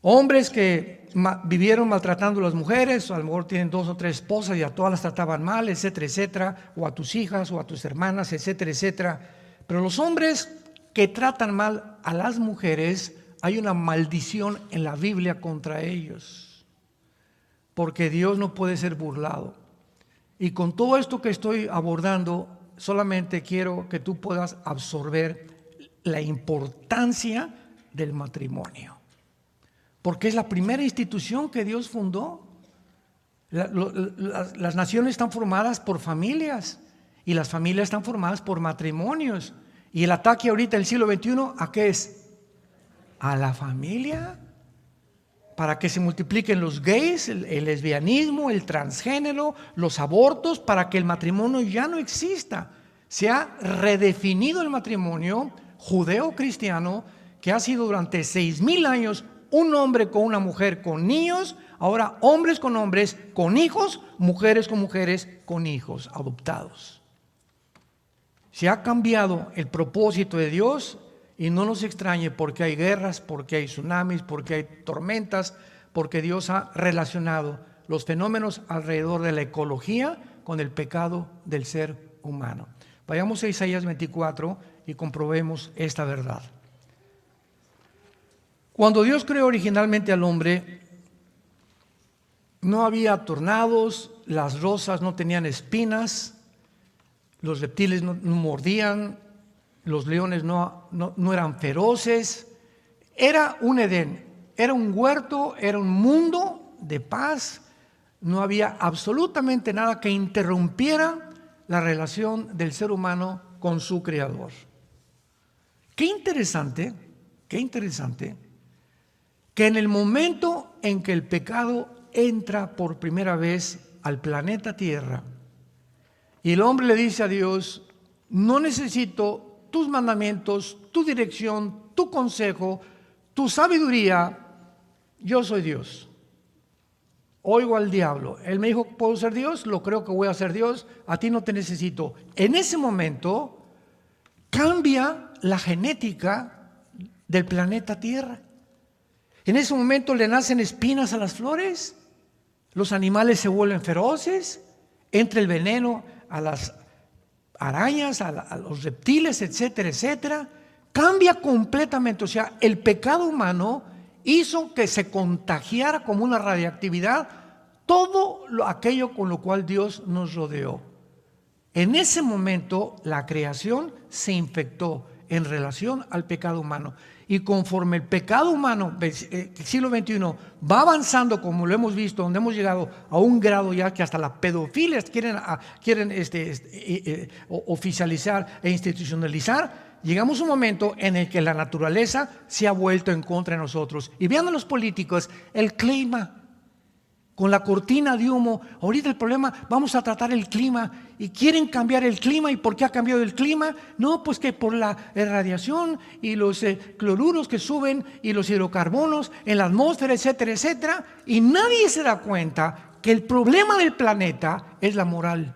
Hombres que vivieron maltratando a las mujeres, a lo mejor tienen 2 o 3 esposas y a todas las trataban mal, etcétera, etcétera, o a tus hijas o a tus hermanas, etcétera, etcétera. Pero los hombres que tratan mal a las mujeres, hay una maldición en la Biblia contra ellos, porque Dios no puede ser burlado. Y con todo esto que estoy abordando, solamente quiero que tú puedas absorber la importancia del matrimonio. Porque es la primera institución que Dios fundó. Las naciones están formadas por familias y las familias están formadas por matrimonios. Y el ataque ahorita en el siglo XXI, ¿a qué es? A la familia. Para que se multipliquen los gays, el lesbianismo, el transgénero, los abortos, para que el matrimonio ya no exista. Se ha redefinido el matrimonio judeo-cristiano, que ha sido durante 6,000 años un hombre con una mujer con niños, ahora hombres con hombres con hijos, mujeres con mujeres con hijos adoptados. Se ha cambiado el propósito de Dios y no nos extrañe porque hay guerras, porque hay tsunamis, porque hay tormentas, porque Dios ha relacionado los fenómenos alrededor de la ecología con el pecado del ser humano. Vayamos a Isaías 24 y comprobemos esta verdad. Cuando Dios creó originalmente al hombre, no había tornados, las rosas no tenían espinas, los reptiles no mordían, los leones no eran feroces. Era un Edén, era un huerto, era un mundo de paz. No había absolutamente nada que interrumpiera la relación del ser humano con su creador. Qué interesante que en el momento en que el pecado entra por primera vez al planeta Tierra y el hombre le dice a Dios: no necesito tus mandamientos, tu dirección, tu consejo, tu sabiduría, yo soy Dios. Oigo al diablo, él me dijo: ¿puedo ser Dios? Lo creo que voy a ser Dios, a ti no te necesito. En ese momento cambia la genética del planeta Tierra. En ese momento le nacen espinas a las flores, los animales se vuelven feroces, entra el veneno a las arañas, a los reptiles, etcétera, etcétera. Cambia completamente. O sea, el pecado humano hizo que se contagiara como una radiactividad todo aquello con lo cual Dios nos rodeó. En ese momento la creación se infectó en relación al pecado humano. Y conforme el pecado humano del siglo XXI va avanzando, como lo hemos visto, donde hemos llegado a un grado ya que hasta las pedofilias quieren oficializar e institucionalizar, llegamos a un momento en el que la naturaleza se ha vuelto en contra de nosotros. Y vean a los políticos, el clima. con la cortina de humo. Ahorita el problema, vamos a tratar el clima y quieren cambiar el clima. ¿Y por qué ha cambiado el clima? No, pues que por la radiación y los cloruros que suben y los hidrocarbonos en la atmósfera, etcétera, etcétera. Y nadie se da cuenta que el problema del planeta es la moral.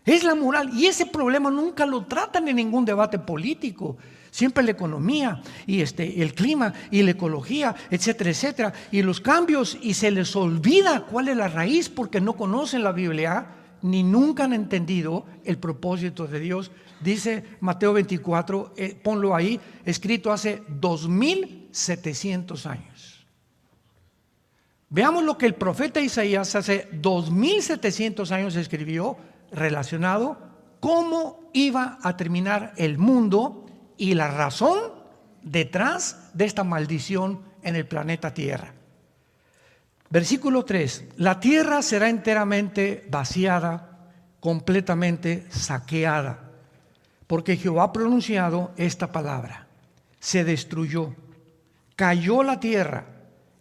Es la moral, y ese problema nunca lo tratan en ningún debate político. Siempre la economía y el clima y la ecología, etcétera, etcétera, y los cambios, y se les olvida cuál es la raíz porque no conocen la Biblia ni nunca han entendido el propósito de Dios. Dice Mateo 24, ponlo ahí, escrito hace 2700 años. Veamos lo que el profeta Isaías hace 2700 años escribió relacionado cómo iba a terminar el mundo y la razón detrás de esta maldición en el planeta Tierra. Versículo 3: la tierra será enteramente vaciada, completamente saqueada, porque Jehová ha pronunciado esta palabra. Se destruyó, cayó la tierra,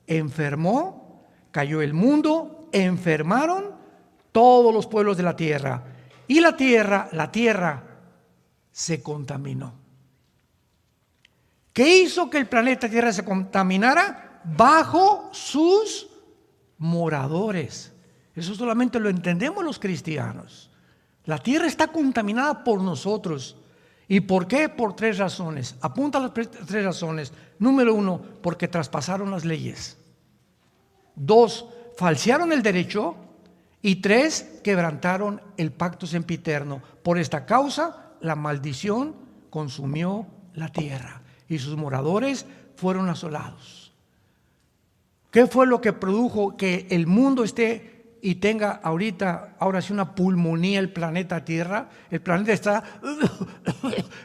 enfermó, cayó el mundo, enfermaron todos los pueblos de la tierra, y la tierra se contaminó. ¿Qué hizo que el planeta Tierra se contaminara? Bajo sus moradores. Eso solamente lo entendemos los cristianos. La tierra está contaminada por nosotros. ¿Y por qué? Por 3 razones. Apunta las 3 razones. Número 1, porque traspasaron las leyes. 2, falsearon el derecho. Y 3, quebrantaron el pacto sempiterno. Por esta causa, la maldición consumió la tierra y sus moradores fueron asolados. ¿Qué fue lo que produjo que el mundo esté y tenga ahora sí una pulmonía el planeta Tierra? El planeta está,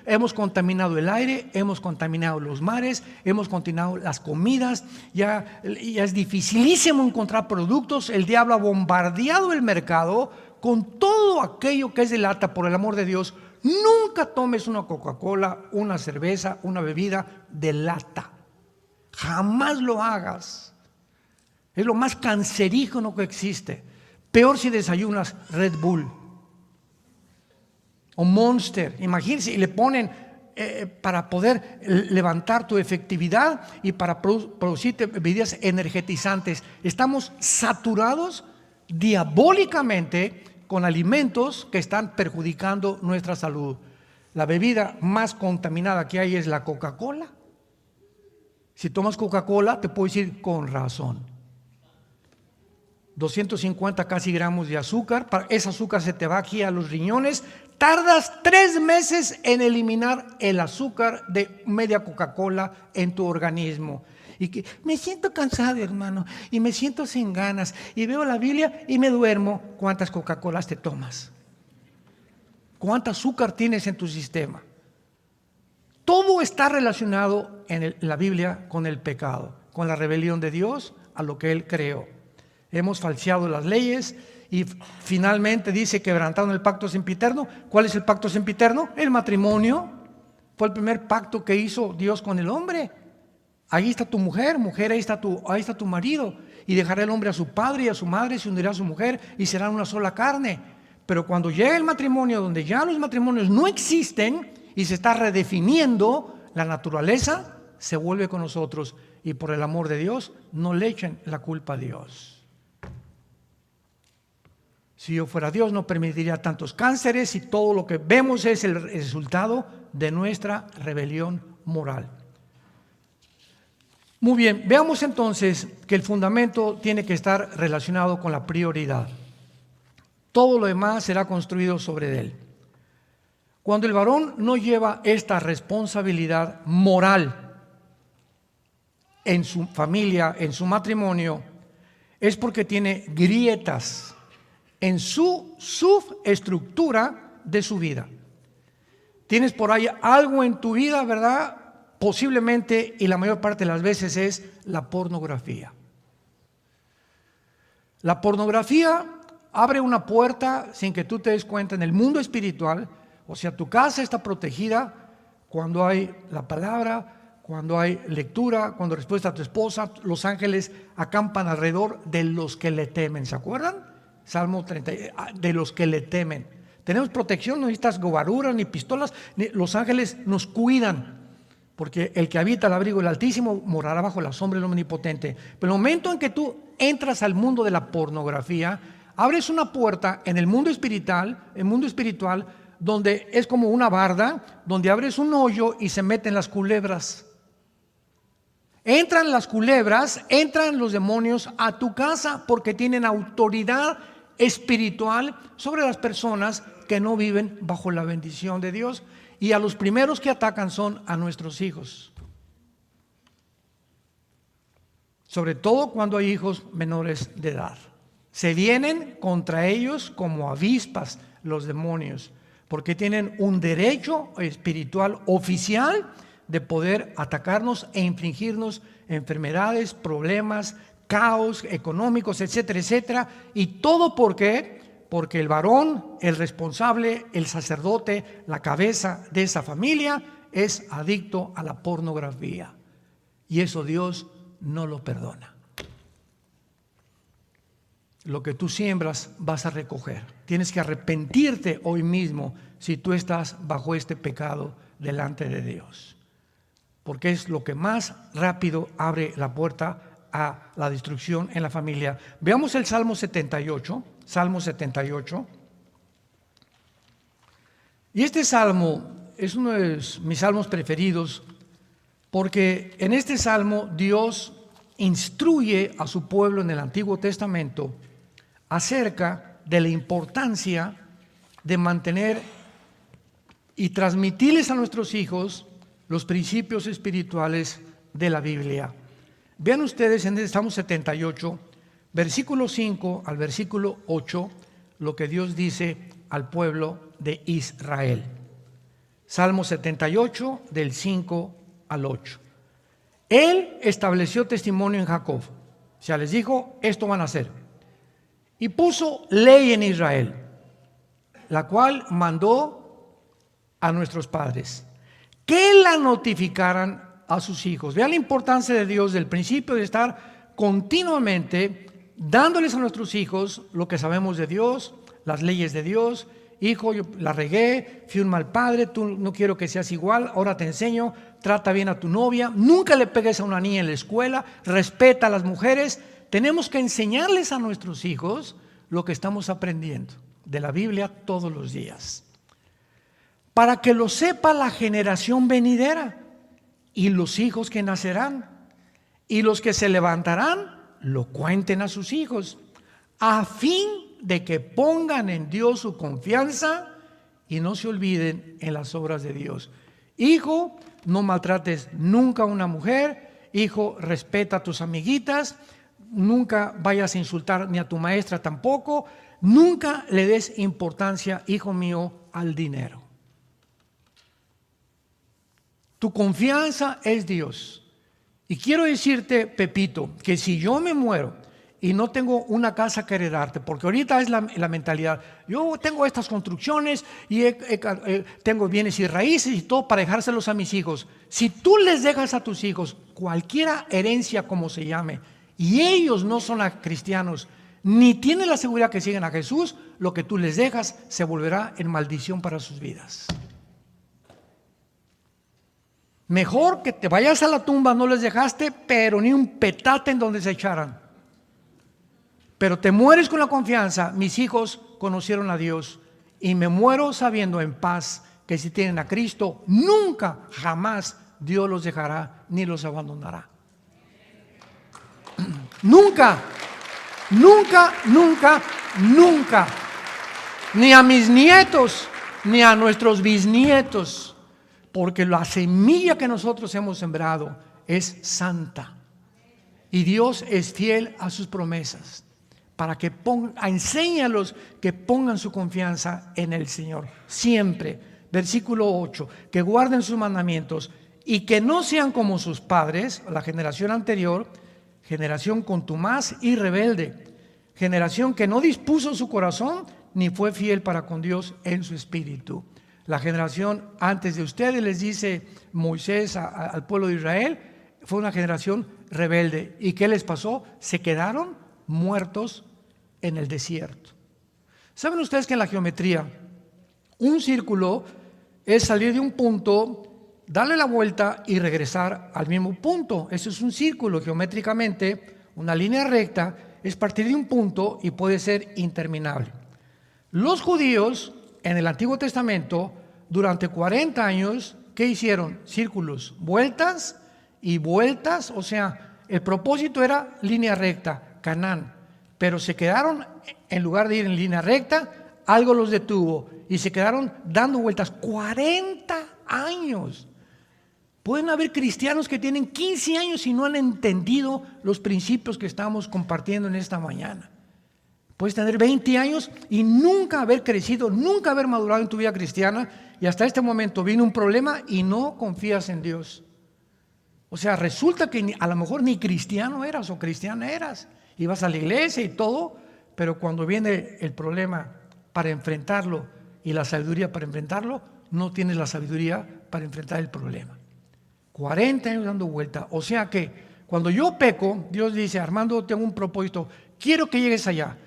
hemos contaminado el aire, hemos contaminado los mares, hemos contaminado las comidas, ya es dificilísimo encontrar productos. El diablo ha bombardeado el mercado con todo aquello que es de lata. Por el amor de Dios, nunca tomes una Coca-Cola, una cerveza, una bebida de lata. Jamás lo hagas. Es lo más cancerígeno que existe. Peor si desayunas Red Bull o Monster. Imagínense, y le ponen para poder levantar tu efectividad y para producir bebidas energetizantes. Estamos saturados diabólicamente con alimentos que están perjudicando nuestra salud. La bebida más contaminada que hay es la Coca-Cola. Si tomas Coca-Cola, te puedo decir con razón. 250 casi gramos de azúcar. Ese azúcar se te va aquí a los riñones. Tardas 3 meses en eliminar el azúcar de media Coca-Cola en tu organismo. Y que me siento cansado, hermano, y me siento sin ganas, y veo la Biblia y me duermo. ¿Cuántas Coca-Colas te tomas? ¿Cuánto azúcar tienes en tu sistema? Todo está relacionado en la Biblia con el pecado, con la rebelión de Dios a lo que Él creó. Hemos falseado las leyes y finalmente dice quebrantaron el pacto sempiterno. ¿Cuál es el pacto sempiterno? El matrimonio. Fue el primer pacto que hizo Dios con el hombre. Ahí está tu mujer, ahí está tu marido. Y dejará el hombre a su padre y a su madre, se unirá a su mujer y serán una sola carne. Pero cuando llega el matrimonio, donde ya los matrimonios no existen y se está redefiniendo, la naturaleza se vuelve con nosotros. Y por el amor de Dios, no le echen la culpa a Dios. Si yo fuera Dios, no permitiría tantos cánceres, y todo lo que vemos es el resultado de nuestra rebelión moral. Muy bien, veamos entonces que el fundamento tiene que estar relacionado con la prioridad. Todo lo demás será construido sobre él. Cuando el varón no lleva esta responsabilidad moral en su familia, en su matrimonio, es porque tiene grietas en su subestructura de su vida. Tienes por ahí algo en tu vida, ¿verdad? Posiblemente, y la mayor parte de las veces, es la pornografía. La pornografía abre una puerta sin que tú te des cuenta en el mundo espiritual. O sea, tu casa está protegida cuando hay la palabra, cuando hay lectura, cuando respuesta a tu esposa, los ángeles acampan alrededor de los que le temen. ¿Se acuerdan? Salmo 30, de los que le temen. Tenemos protección, no necesitas gobaruras ni pistolas, los ángeles nos cuidan. Porque el que habita el abrigo del Altísimo morará bajo la sombra del Omnipotente. Pero el momento en que tú entras al mundo de la pornografía, abres una puerta en el mundo espiritual, donde es como una barda, donde abres un hoyo y se meten las culebras. Entran las culebras, entran los demonios a tu casa porque tienen autoridad espiritual sobre las personas que no viven bajo la bendición de Dios. Y a los primeros que atacan son a nuestros hijos. Sobre todo cuando hay hijos menores de edad. Se vienen contra ellos como avispas los demonios, porque tienen un derecho espiritual oficial de poder atacarnos e infligirnos enfermedades, problemas, caos económicos, etcétera, etcétera. Y todo porque el varón, el responsable, el sacerdote, la cabeza de esa familia es adicto a la pornografía. Y eso Dios no lo perdona. Lo que tú siembras vas a recoger. Tienes que arrepentirte hoy mismo si tú estás bajo este pecado delante de Dios. Porque es lo que más rápido abre la puerta a la destrucción en la familia. Veamos el Salmo 78. Salmo 78. Y este salmo es uno de mis salmos preferidos porque en este salmo Dios instruye a su pueblo en el Antiguo Testamento acerca de la importancia de mantener y transmitirles a nuestros hijos los principios espirituales de la Biblia. Vean ustedes en el Salmo 78, versículo 5 al versículo 8, lo que Dios dice al pueblo de Israel. Salmo 78, del 5 al 8. Él estableció testimonio en Jacob. O sea, les dijo, esto van a hacer. Y puso ley en Israel, la cual mandó a nuestros padres, que la notificaran a sus hijos. Vean la importancia de Dios del principio de estar continuamente dándoles a nuestros hijos lo que sabemos de Dios, las leyes de Dios. Hijo, yo la regué, fui un mal padre, tú no quiero que seas igual, ahora te enseño, trata bien a tu novia, nunca le pegues a una niña en la escuela, respeta a las mujeres. Tenemos que enseñarles a nuestros hijos lo que estamos aprendiendo de la Biblia todos los días, para que lo sepa la generación venidera y los hijos que nacerán, y los que se levantarán lo cuenten a sus hijos, a fin de que pongan en Dios su confianza y no se olviden en las obras de Dios. Hijo, no maltrates nunca a una mujer. Hijo, respeta a tus amiguitas. Nunca vayas a insultar ni a tu maestra tampoco. Nunca le des importancia, hijo mío, al dinero. Tu confianza es Dios. Y quiero decirte, Pepito, que si yo me muero y no tengo una casa que heredarte, porque ahorita es la mentalidad, yo tengo estas construcciones y tengo bienes y raíces y todo para dejárselos a mis hijos. Si tú les dejas a tus hijos cualquiera herencia como se llame, y ellos no son cristianos, ni tienen la seguridad que siguen a Jesús, lo que tú les dejas se volverá en maldición para sus vidas. Mejor que te vayas a la tumba, no les dejaste, pero ni un petate en donde se echaran. Pero te mueres con la confianza, mis hijos conocieron a Dios y me muero sabiendo en paz que si tienen a Cristo, nunca, jamás Dios los dejará ni los abandonará. Nunca, nunca, nunca, nunca. Ni a mis nietos, ni a nuestros bisnietos. Porque la semilla que nosotros hemos sembrado es santa. Y Dios es fiel a sus promesas. Para que enséñalos que pongan su confianza en el Señor. Siempre. Versículo 8. Que guarden sus mandamientos y que no sean como sus padres, la generación anterior, generación contumaz y rebelde. Generación que no dispuso su corazón ni fue fiel para con Dios en su espíritu. La generación antes de ustedes, les dice Moisés al pueblo de Israel, fue una generación rebelde. ¿Y qué les pasó? Se quedaron muertos en el desierto. ¿Saben ustedes que en la geometría un círculo es salir de un punto, darle la vuelta y regresar al mismo punto? Eso es un círculo geométricamente. Una línea recta es partir de un punto y puede ser interminable. Los judíos en el Antiguo Testamento durante 40 años, ¿qué hicieron? Círculos, vueltas y vueltas. O sea, el propósito era línea recta, Canaán, pero se quedaron, en lugar de ir en línea recta, algo los detuvo y se quedaron dando vueltas 40 años. Pueden haber cristianos que tienen 15 años y no han entendido los principios que estamos compartiendo en esta mañana. Puedes tener 20 años y nunca haber crecido, nunca haber madurado en tu vida cristiana, y hasta este momento viene un problema y no confías en Dios. O sea, resulta que a lo mejor ni cristiano eras o cristiana eras, ibas a la iglesia y todo, pero cuando viene el problema para enfrentarlo y la sabiduría para enfrentarlo, no tienes la sabiduría para enfrentar el problema. 40 años dando vuelta. O sea que cuando yo peco, Dios dice: Armando, tengo un propósito, quiero que llegues allá,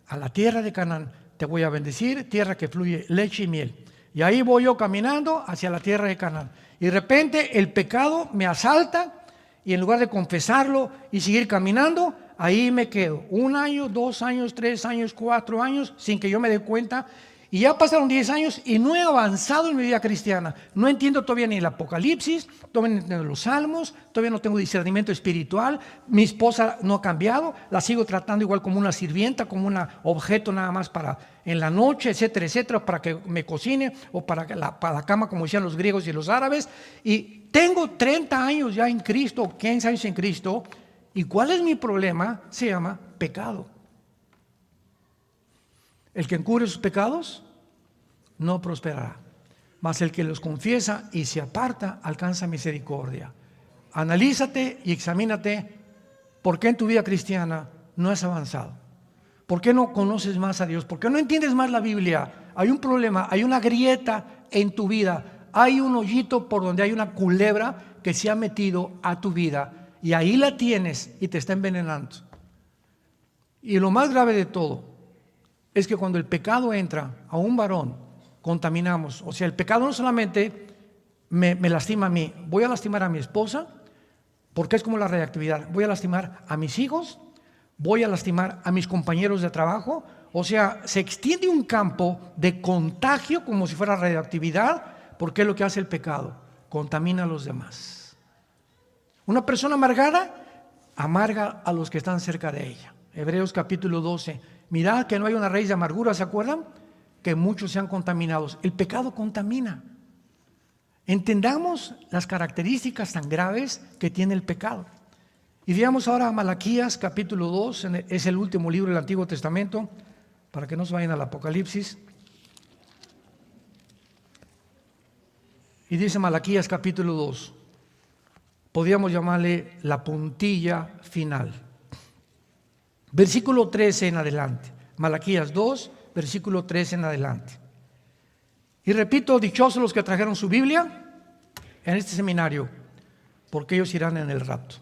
a la tierra de Canaán, te voy a bendecir, tierra que fluye leche y miel. Y ahí voy yo caminando hacia la tierra de Canaán. Y de repente el pecado me asalta y en lugar de confesarlo y seguir caminando, ahí me quedo. 1 año, 2 años, 3 años, 4 años, sin que yo me dé cuenta. Y ya pasaron 10 años y no he avanzado en mi vida cristiana. No entiendo todavía ni el Apocalipsis, todavía no entiendo los Salmos, todavía no tengo discernimiento espiritual. Mi esposa no ha cambiado, la sigo tratando igual como una sirvienta, como un objeto nada más para en la noche, etcétera, etcétera, para que me cocine o para la cama, como decían los griegos y los árabes. Y tengo 30 años ya en Cristo, 15 años en Cristo. ¿Y cuál es mi problema? Se llama pecado. El que encubre sus pecados no prosperará, mas el que los confiesa y se aparta alcanza misericordia. Analízate y examínate por qué en tu vida cristiana no has avanzado. ¿Por qué no conoces más a Dios? ¿Por qué no entiendes más la Biblia? Hay un problema, hay una grieta en tu vida, hay un hoyito por donde hay una culebra que se ha metido a tu vida y ahí la tienes y te está envenenando. Y lo más grave de todo es que cuando el pecado entra a un varón, contaminamos. O sea, el pecado no solamente me lastima a mí, voy a lastimar a mi esposa, porque es como la radioactividad. Voy a lastimar a mis hijos, voy a lastimar a mis compañeros de trabajo. O sea, se extiende un campo de contagio como si fuera radioactividad, porque es lo que hace el pecado, contamina a los demás. Una persona amargada amarga a los que están cerca de ella. Hebreos capítulo 12. Mirad que no hay una raíz de amargura, ¿se acuerdan? Que muchos sean contaminados. El pecado contamina. Entendamos las características tan graves que tiene el pecado. Y veamos ahora a Malaquías capítulo 2, es el último libro del Antiguo Testamento, para que no se vayan al Apocalipsis. Y dice Malaquías capítulo 2, podríamos llamarle la puntilla final. Versículo 13 en adelante. Malaquías 2, versículo 13 en adelante. Y repito, dichosos los que trajeron su Biblia en este seminario, porque ellos irán en el rapto.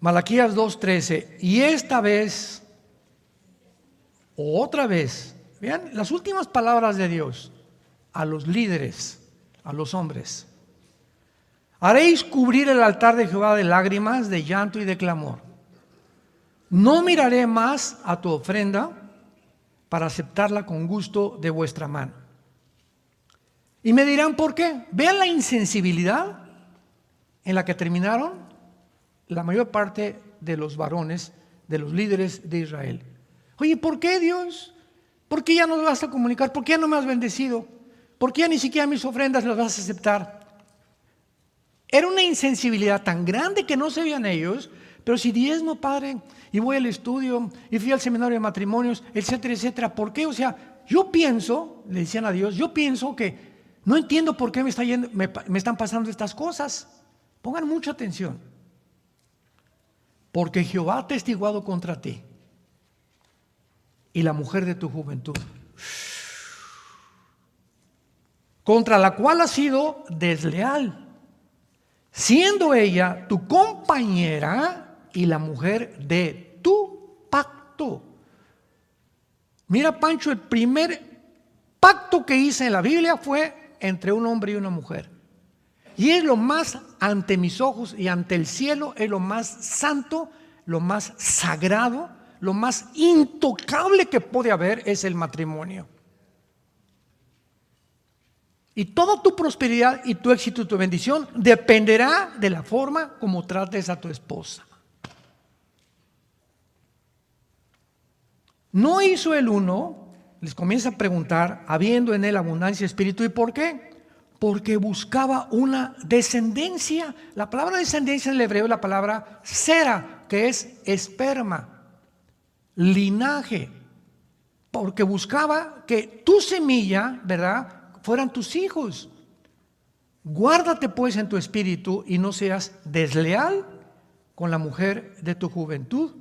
Malaquías 2:13. Y esta vez, o otra vez, vean las últimas palabras de Dios a los líderes, a los hombres. Haréis cubrir el altar de Jehová de lágrimas, de llanto y de clamor. No miraré más a tu ofrenda para aceptarla con gusto de vuestra mano. Y me dirán, ¿por qué? Vean la insensibilidad en la que terminaron la mayor parte de los varones, de los líderes de Israel. Oye, ¿por qué, Dios? ¿Por qué ya no me vas a comunicar? ¿Por qué ya no me has bendecido? ¿Por qué ya ni siquiera mis ofrendas las vas a aceptar? Era una insensibilidad tan grande que no se veían ellos. Pero si diezmo, padre, y voy al estudio, y fui al seminario de matrimonios, etcétera, etcétera, ¿por qué? O sea, yo pienso, le decían a Dios, yo pienso que no entiendo por qué me están pasando estas cosas. Pongan mucha atención. Porque Jehová ha testiguado contra ti. y la mujer de tu juventud, contra la cual has sido desleal, siendo ella tu compañera y la mujer de tu pacto. Mira, Pancho, el primer pacto que hice en la Biblia fue entre un hombre y una mujer. Y es lo más, ante mis ojos y ante el cielo, es lo más santo, lo más sagrado, lo más intocable que puede haber es el matrimonio. Y toda tu prosperidad y tu éxito y tu bendición dependerá de la forma como trates a tu esposa. No hizo el uno, les comienza a preguntar, habiendo en él abundancia de espíritu. ¿Y por qué? Porque buscaba una descendencia. La palabra descendencia en el hebreo es la palabra sera, que es esperma, linaje. Porque buscaba que tu semilla, ¿verdad?, fueran tus hijos. Guárdate pues en tu espíritu y no seas desleal con la mujer de tu juventud,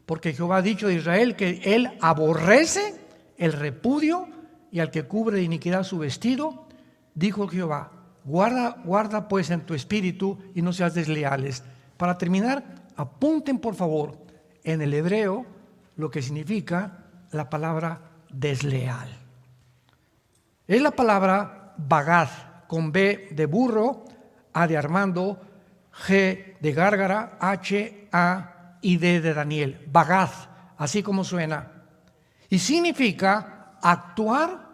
porque Jehová ha dicho de Israel que él aborrece el repudio y al que cubre de iniquidad su vestido. Dijo Jehová, guarda pues en tu espíritu y no seas desleales. Para terminar, apunten por favor en el hebreo lo que significa la palabra desleal. Es la palabra bagad, con B de burro, A de Armando, G de Gárgara, H, A y D de Daniel. Bagad, así como suena. Y significa actuar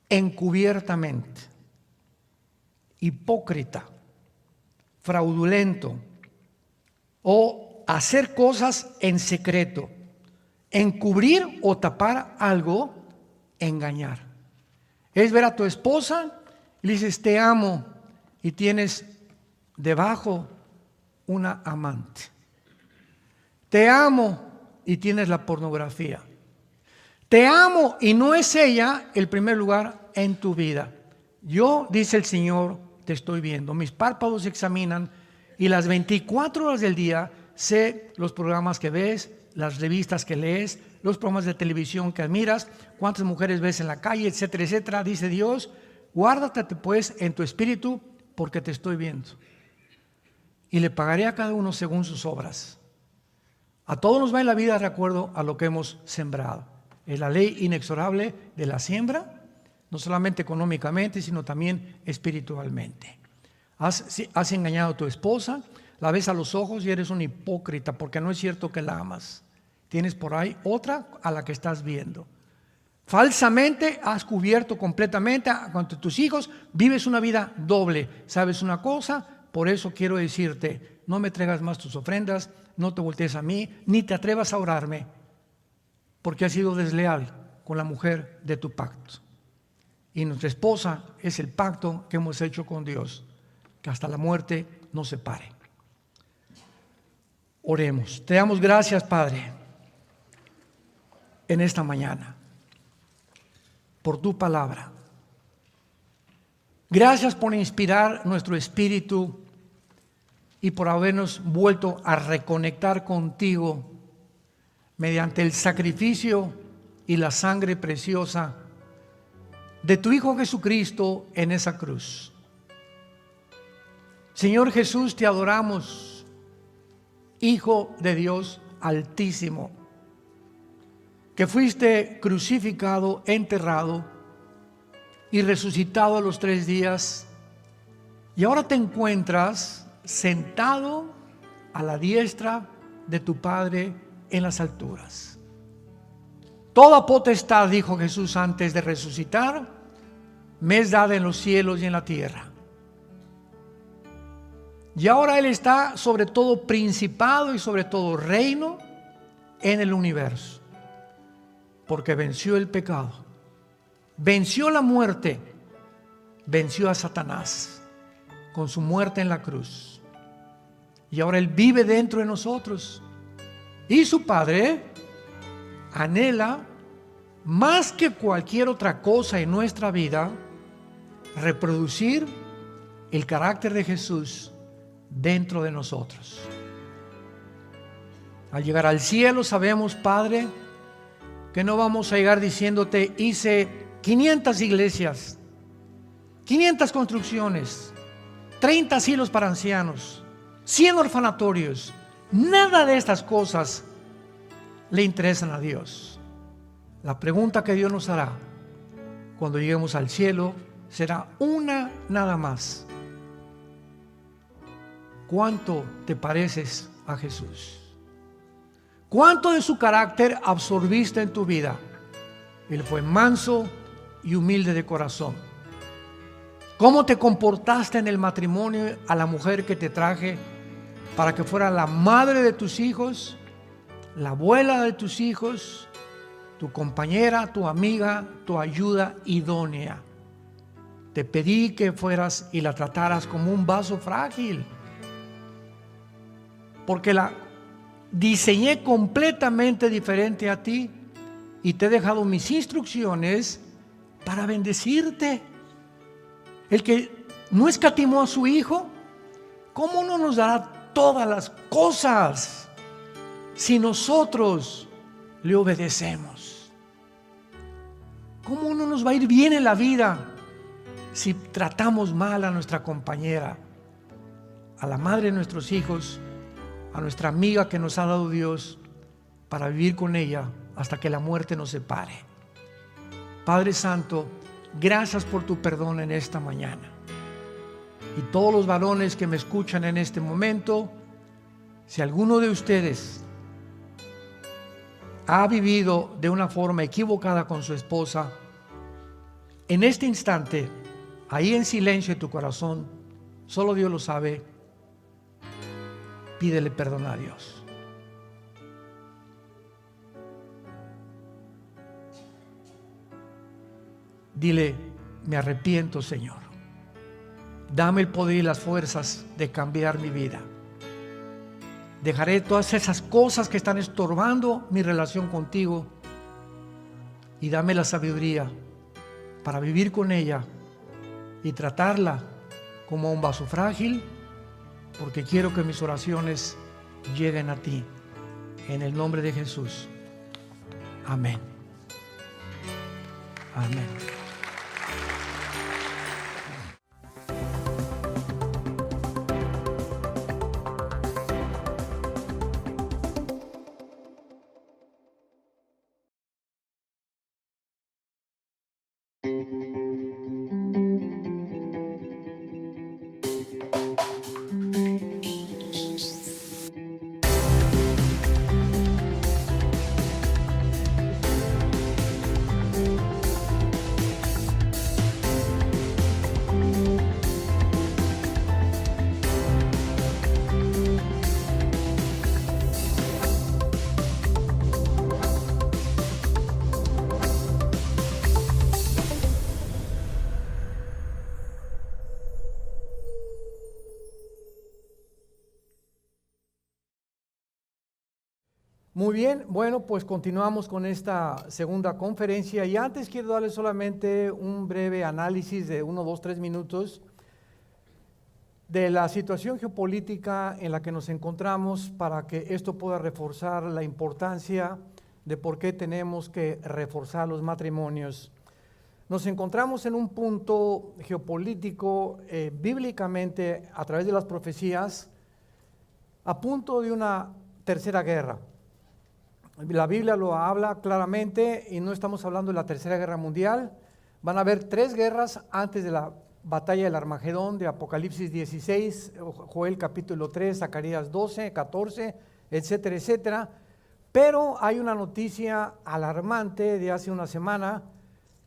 encubiertamente, hipócrita, fraudulento, o hacer cosas en secreto, encubrir o tapar algo, engañar. Es ver a tu esposa y le dices te amo y tienes debajo una amante. Te amo y tienes la pornografía. Te amo y no es ella el primer lugar en tu vida. Yo, dice el Señor, te estoy viendo. Mis párpados se examinan y las 24 horas del día sé los programas que ves, las revistas que lees, los programas de televisión que admiras, cuántas mujeres ves en la calle, etcétera, etcétera. Dice Dios, guárdate pues en tu espíritu porque te estoy viendo. Y le pagaré a cada uno según sus obras. A todos nos va en la vida de acuerdo a lo que hemos sembrado. Es la ley inexorable de la siembra, no solamente económicamente, sino también espiritualmente. Has engañado a tu esposa, la ves a los ojos y eres un hipócrita porque no es cierto que la amas. Tienes por ahí otra a la que estás viendo. Falsamente has cubierto completamente con tus hijos, vives una vida doble. ¿Sabes una cosa? Por eso quiero decirte, no me traigas más tus ofrendas, no te voltees a mí, ni te atrevas a orarme, porque has sido desleal con la mujer de tu pacto. Y nuestra esposa es el pacto que hemos hecho con Dios, que hasta la muerte nos separe. Oremos. Te damos gracias, Padre, en esta mañana, por tu palabra. Gracias por inspirar nuestro espíritu y por habernos vuelto a reconectar contigo mediante el sacrificio y la sangre preciosa de tu Hijo Jesucristo en esa cruz. Señor Jesús, te adoramos, Hijo de Dios Altísimo, que fuiste crucificado, enterrado y resucitado a los 3 días, y ahora te encuentras sentado a la diestra de tu Padre en las alturas. Toda potestad, dijo Jesús antes de resucitar, me es dada en los cielos y en la tierra. Y ahora Él está sobre todo principado y sobre todo reino en el universo, porque venció el pecado, venció la muerte, venció a Satanás con su muerte en la cruz. Y ahora Él vive dentro de nosotros. Y su Padre anhela, más que cualquier otra cosa en nuestra vida, reproducir el carácter de Jesús dentro de nosotros. Al llegar al cielo sabemos, Padre, que no vamos a llegar diciéndote: hice 500 iglesias, 500 construcciones, 30 asilos para ancianos, 100 orfanatorios. Nada de estas cosas le interesan a Dios. La pregunta que Dios nos hará cuando lleguemos al cielo será una nada más: ¿cuánto te pareces a Jesús? ¿Cuánto de su carácter absorbiste en tu vida? Él fue manso y humilde de corazón. ¿Cómo te comportaste en el matrimonio a la mujer que te traje para que fuera la madre de tus hijos, la abuela de tus hijos, tu compañera, tu amiga, tu ayuda idónea? Te pedí que fueras y la trataras como un vaso frágil, porque la diseñé completamente diferente a ti y te he dejado mis instrucciones para bendecirte. El que no escatimó a su hijo, ¿cómo no nos dará todas las cosas si nosotros le obedecemos? ¿Cómo no nos va a ir bien en la vida si tratamos mal a nuestra compañera, a la madre de nuestros hijos, a nuestra amiga que nos ha dado Dios para vivir con ella hasta que la muerte nos separe? Padre Santo, gracias por tu perdón en esta mañana. Y todos los varones que me escuchan en este momento, si alguno de ustedes ha vivido de una forma equivocada con su esposa, en este instante, ahí en silencio en tu corazón, solo Dios lo sabe, pídele perdón a Dios. Dile: me arrepiento, Señor. Dame el poder y las fuerzas de cambiar mi vida. Dejaré todas esas cosas que están estorbando mi relación contigo y dame la sabiduría para vivir con ella y tratarla como un vaso frágil, porque quiero que mis oraciones lleguen a ti. En el nombre de Jesús. Amén. Amén. Muy bien, bueno, pues continuamos con esta segunda conferencia y antes quiero darles solamente un breve análisis de 1, 2, 3 minutos de la situación geopolítica en la que nos encontramos para que esto pueda reforzar la importancia de por qué tenemos que reforzar los matrimonios. Nos encontramos en un punto geopolítico bíblicamente a través de las profecías a punto de una tercera guerra. La Biblia lo habla claramente y no estamos hablando de la tercera guerra mundial. Van a haber 3 guerras antes de la batalla del Armagedón de Apocalipsis 16, Joel capítulo 3, Zacarías 12, 14, etcétera, etcétera. Pero hay una noticia alarmante de hace una semana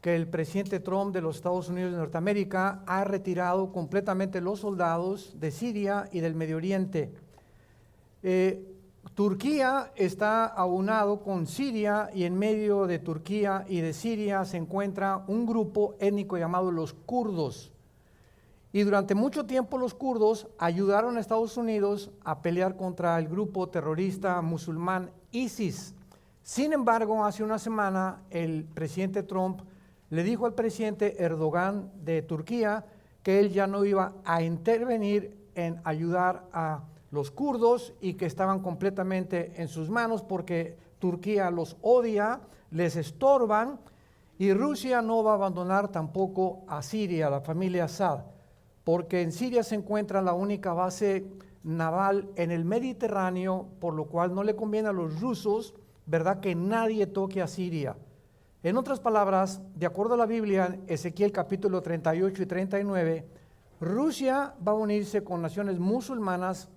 que el presidente Trump de los Estados Unidos de Norteamérica ha retirado completamente los soldados de Siria y del Medio Oriente. Turquía está aunado con Siria y en medio de Turquía y de Siria se encuentra un grupo étnico llamado los kurdos. Y durante mucho tiempo los kurdos ayudaron a Estados Unidos a pelear contra el grupo terrorista musulmán ISIS. Sin embargo, hace una semana el presidente Trump le dijo al presidente Erdogan de Turquía que él ya no iba a intervenir en ayudar a los kurdos y que estaban completamente en sus manos porque Turquía los odia, les estorban, y Rusia no va a abandonar tampoco a Siria, la familia Assad, porque en Siria se encuentra la única base naval en el Mediterráneo, por lo cual no le conviene a los rusos, ¿verdad?, que nadie toque a Siria. En otras palabras, de acuerdo a la Biblia, Ezequiel capítulo 38 y 39, Rusia va a unirse con naciones musulmanas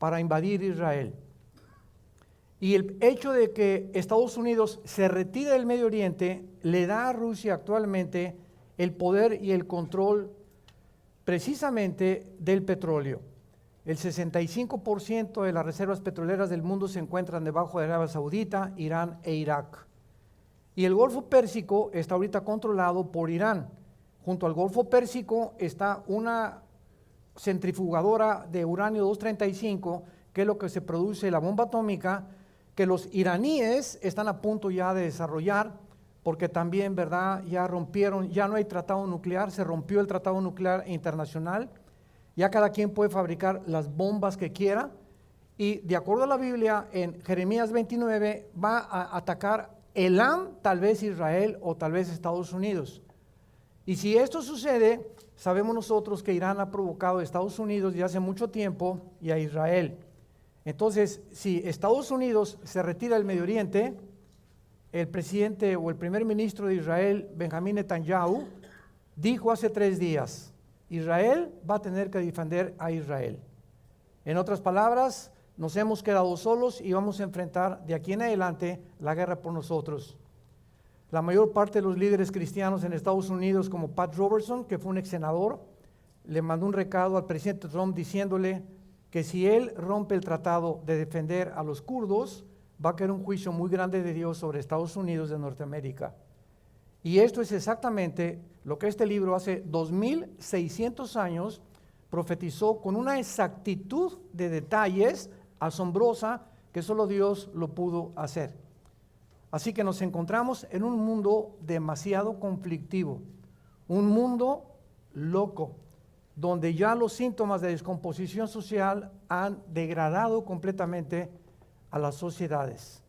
para invadir Israel. Y el hecho de que Estados Unidos se retire del Medio Oriente le da a Rusia actualmente el poder y el control precisamente del petróleo. El 65% de las reservas petroleras del mundo se encuentran debajo de Arabia Saudita, Irán e Irak. Y el Golfo Pérsico está ahorita controlado por Irán. Junto al Golfo Pérsico está una centrifugadora de uranio 235, que es lo que se produce la bomba atómica, que los iraníes están a punto ya de desarrollar, porque también, ¿verdad?, ya rompieron, ya no hay tratado nuclear, se rompió el tratado nuclear internacional, ya cada quien puede fabricar las bombas que quiera, y de acuerdo a la Biblia, en Jeremías 29, va a atacar Elam, tal vez Israel o tal vez Estados Unidos. Y si esto sucede, sabemos nosotros que Irán ha provocado a Estados Unidos ya hace mucho tiempo y a Israel. Entonces, si Estados Unidos se retira del Medio Oriente, el presidente o el primer ministro de Israel, Benjamín Netanyahu, dijo hace 3 días, Israel va a tener que defender a Israel. En otras palabras, nos hemos quedado solos y vamos a enfrentar de aquí en adelante la guerra por nosotros. La mayor parte de los líderes cristianos en Estados Unidos, como Pat Robertson, que fue un ex senador, le mandó un recado al presidente Trump diciéndole que si él rompe el tratado de defender a los kurdos, va a caer un juicio muy grande de Dios sobre Estados Unidos de Norteamérica. Y esto es exactamente lo que este libro hace 2600 años profetizó con una exactitud de detalles asombrosa que solo Dios lo pudo hacer. Así que nos encontramos en un mundo demasiado conflictivo, un mundo loco, donde ya los síntomas de descomposición social han degradado completamente a las sociedades.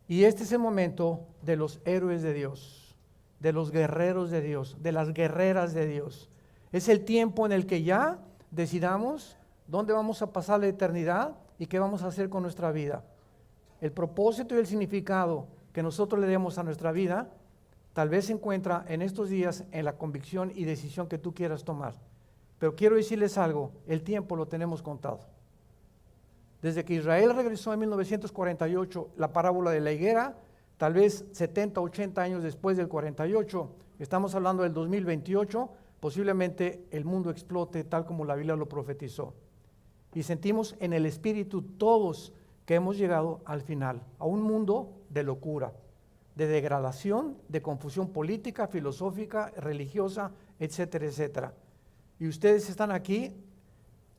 Y este es el momento de los héroes de Dios, de los guerreros de Dios, de las guerreras de Dios. Es el tiempo en el que ya decidamos dónde vamos a pasar la eternidad y qué vamos a hacer con nuestra vida. El propósito y el significado que nosotros le demos a nuestra vida tal vez se encuentra en estos días en la convicción y decisión que tú quieras tomar. Pero quiero decirles algo, el tiempo lo tenemos contado. Desde que Israel regresó en 1948, la parábola de la higuera, tal vez 70, 80 años después del 48, estamos hablando del 2028, posiblemente el mundo explote tal como la Biblia lo profetizó. Y sentimos en el espíritu todos que hemos llegado al final, a un mundo de locura, de degradación, de confusión política, filosófica, religiosa, etcétera, etcétera. Y ustedes están aquí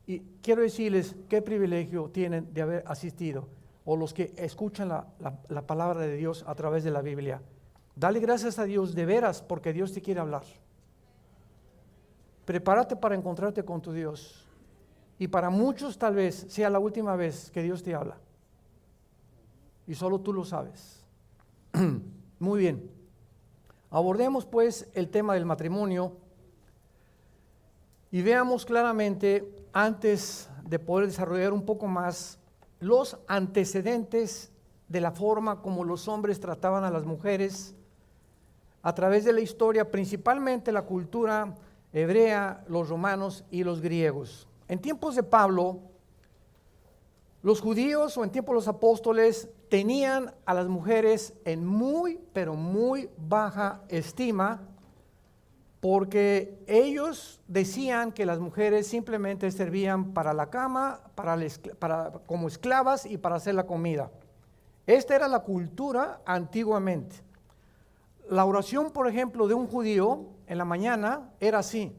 y quiero decirles qué privilegio tienen de haber asistido, o los que escuchan la palabra de Dios a través de la Biblia. Dale gracias a Dios de veras porque Dios te quiere hablar. Prepárate para encontrarte con tu Dios. Y para muchos tal vez sea la última vez que Dios te habla. Y solo tú lo sabes. Muy bien. Abordemos pues el tema del matrimonio y veamos claramente, antes de poder desarrollar un poco más, los antecedentes de la forma como los hombres trataban a las mujeres a través de la historia, principalmente la cultura hebrea, los romanos y los griegos. En tiempos de Pablo, los judíos o en tiempos de los apóstoles tenían a las mujeres en muy, pero muy baja estima, porque ellos decían que las mujeres simplemente servían para la cama, como esclavas y para hacer la comida. Esta era la cultura antiguamente. La oración, por ejemplo, de un judío en la mañana era así: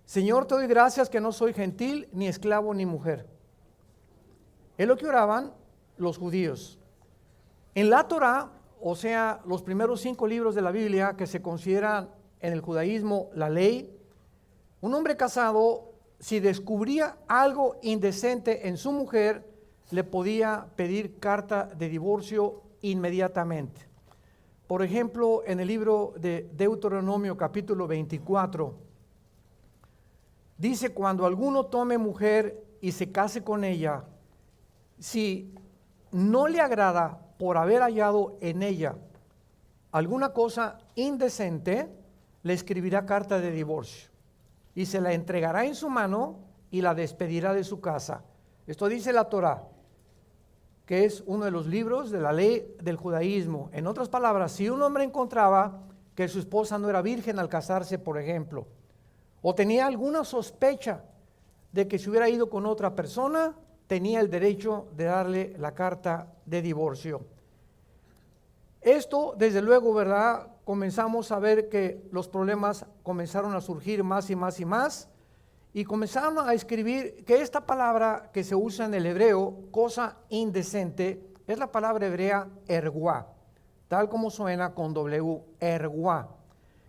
Señor, te doy gracias que no soy gentil, ni esclavo, ni mujer. Es lo que oraban los judíos. En la Torá, o sea, los primeros 5 libros de la Biblia que se consideran en el judaísmo la ley, un hombre casado, si descubría algo indecente en su mujer, le podía pedir carta de divorcio inmediatamente. Por ejemplo, en el libro de Deuteronomio capítulo 24, dice: cuando alguno tome mujer y se case con ella, si no le agrada por haber hallado en ella alguna cosa indecente, le escribirá carta de divorcio y se la entregará en su mano y la despedirá de su casa. Esto dice la Torá, que es uno de los libros de la ley del judaísmo. En otras palabras, si un hombre encontraba que su esposa no era virgen al casarse, por ejemplo, o tenía alguna sospecha de que se hubiera ido con otra persona, tenía el derecho de darle la carta de divorcio. Esto, desde luego, ¿verdad? Comenzamos a ver que los problemas comenzaron a surgir más y más y más, y comenzaron a escribir que esta palabra que se usa en el hebreo, cosa indecente, es la palabra hebrea erguá, tal como suena con W, erguá,